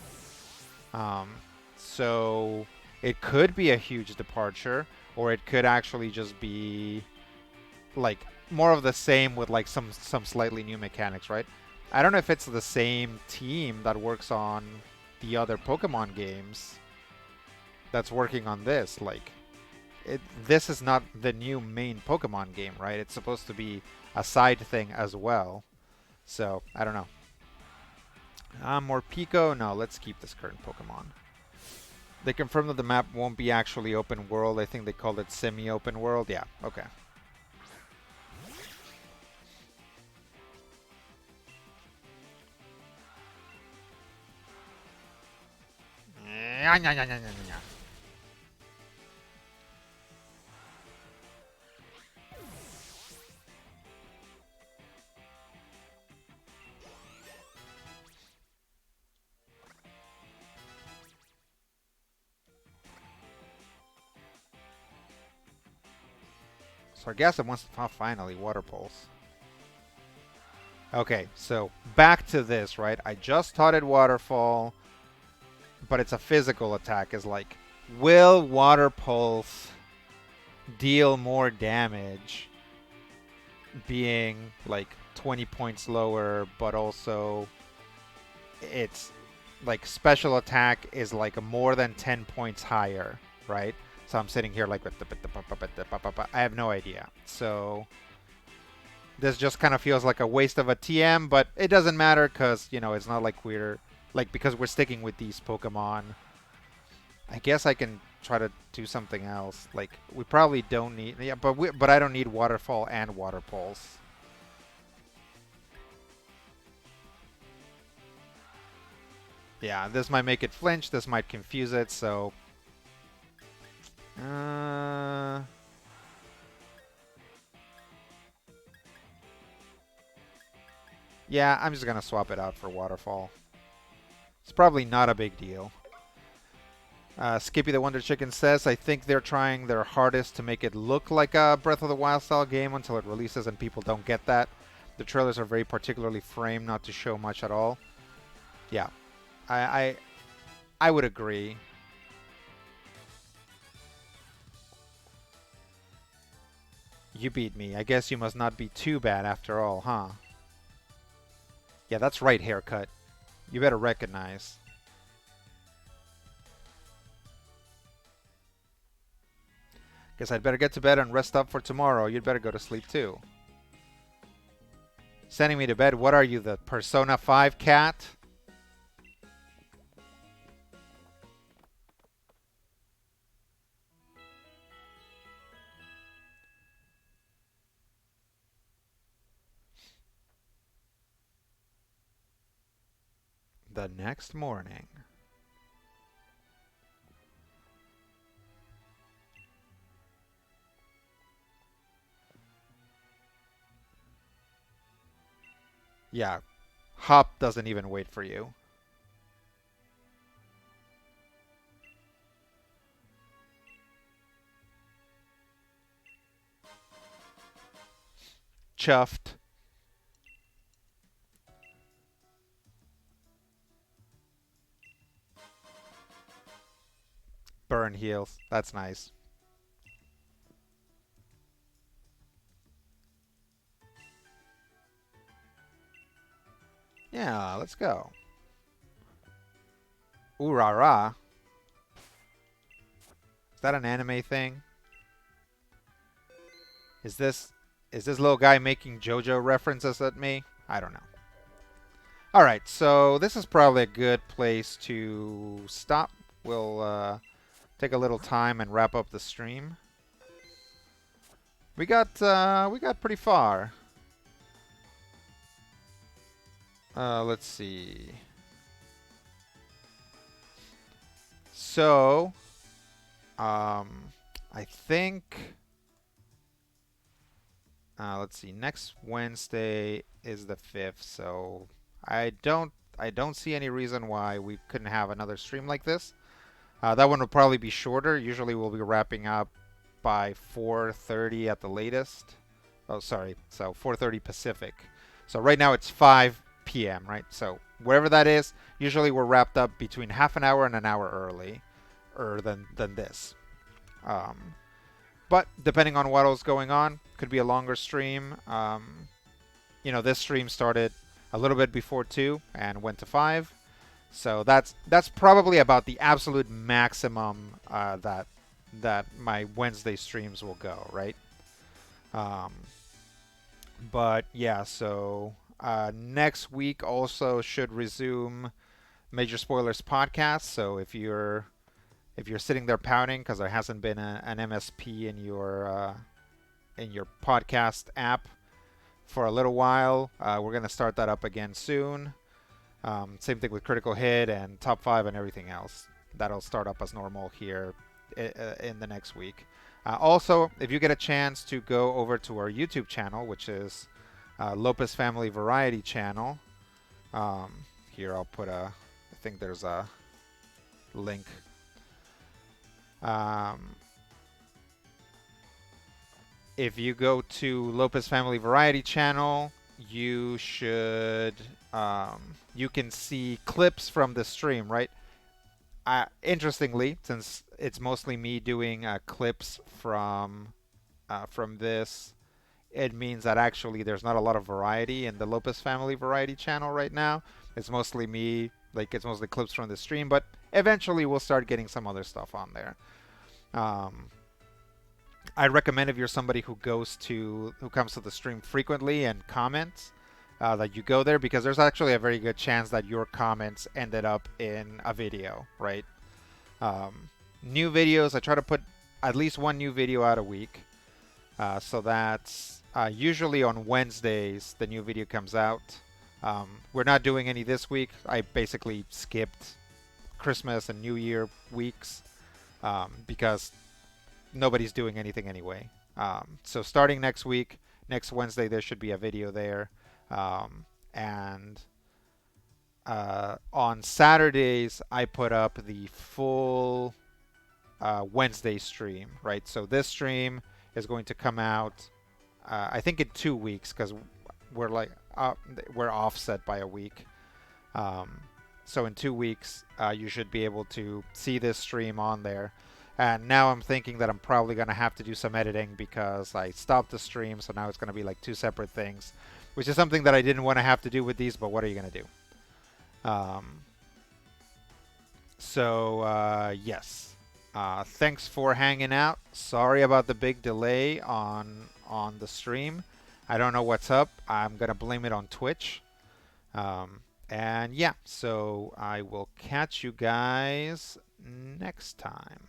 Um, so it could be a huge departure, or it could actually just be like more of the same with like some slightly new mechanics, right? I don't know if it's the same team that works on the other Pokemon games that's working on this. Like, this is not the new main Pokemon game, right? It's supposed to be a side thing as well. So I don't know. More Pico? No, let's keep this current Pokemon. They confirmed that the map won't be actually open world. I think they called it semi-open world. Yeah, okay. So I guess it wants to finally Water Pulse. Okay, so back to this, right? I just taught it Waterfall, but it's a physical attack. Is like, will Water Pulse deal more damage being like 20 points lower, but also it's like special attack is like more than 10 points higher, right? So I'm sitting here like, I have no idea. So this just kind of feels like a waste of a TM, but it doesn't matter because, you know, it's not like we're, like, because we're sticking with these Pokemon. I guess I can try to do something else. Like, we probably don't need, yeah, but I don't need Waterfall and Water Pulse. Yeah, this might make it flinch, this might confuse it, so... Uh... Yeah, I'm just gonna swap it out for Waterfall. It's probably not a big deal. Skippy the Wonder Chicken says, I think they're trying their hardest to make it look like a Breath of the Wild style game until it releases and people don't get that. The trailers are very particularly framed not to show much at all. Yeah, I, I, I would agree. You beat me. I guess you must not be too bad after all, huh? Yeah, that's right, haircut. You better recognize. Guess I'd better get to bed and rest up for tomorrow. You'd better go to sleep too. Sending me to bed? What are you, the Persona 5 cat? The next morning. Yeah, Hop doesn't even wait for you. Chuffed. Burn heals. That's nice. Yeah, let's go. Ooh rah rah. Is that an anime thing? Is this little guy making JoJo references at me? I don't know. All right, so this is probably a good place to stop. We'll take a little time and wrap up the stream. We got pretty far. Let's see. So, I think. Let's see. Next Wednesday is the 5th, so I don't see any reason why we couldn't have another stream like this. That one will probably be shorter. Usually we'll be wrapping up by 4:30 at the latest. Oh, sorry. So 4:30 Pacific. So right now it's 5 p.m., right? So wherever that is, usually we're wrapped up between half an hour and an hour early than this. Um, but depending on what else going on, could be a longer stream. This stream started a little bit before 2 and went to 5. So that's probably about the absolute maximum that my Wednesday streams will go, right? Um, but yeah, so next week also should resume Major Spoilers podcast. So if you're sitting there pouting because there hasn't been an MSP in your podcast app for a little while, we're gonna start that up again soon. Same thing with Critical Hit and Top 5 and everything else. That'll start up as normal here in the next week. Also, if you get a chance to go over to our YouTube channel, which is Lopez Family Variety Channel. Here I'll put I think there's a link. If you go to Lopez Family Variety Channel, you should you can see clips from the stream, right? Interestingly, since it's mostly me doing clips from this, it means that actually there's not a lot of variety in the Lopez Family Variety Channel right now. It's mostly me, like it's mostly clips from the stream, but eventually we'll start getting some other stuff on there. I recommend if you're somebody who comes to the stream frequently and comments, that you go there, because there's actually a very good chance that your comments ended up in a video, right? New videos, I try to put at least one new video out a week. So that's usually on Wednesdays the new video comes out. We're not doing any this week. I basically skipped Christmas and New Year weeks because nobody's doing anything anyway. So starting next week, next Wednesday, there should be a video there. And on Saturdays, I put up the full Wednesday stream, right? So this stream is going to come out, I think, in 2 weeks, because we're offset by a week. So in 2 weeks, you should be able to see this stream on there. And now I'm thinking that I'm probably going to have to do some editing because I stopped the stream, so now it's going to be like 2 separate things, which is something that I didn't want to have to do with these, but what are you going to do? Yes. Thanks for hanging out. Sorry about the big delay on the stream. I don't know what's up. I'm going to blame it on Twitch. And yeah, so I will catch you guys next time.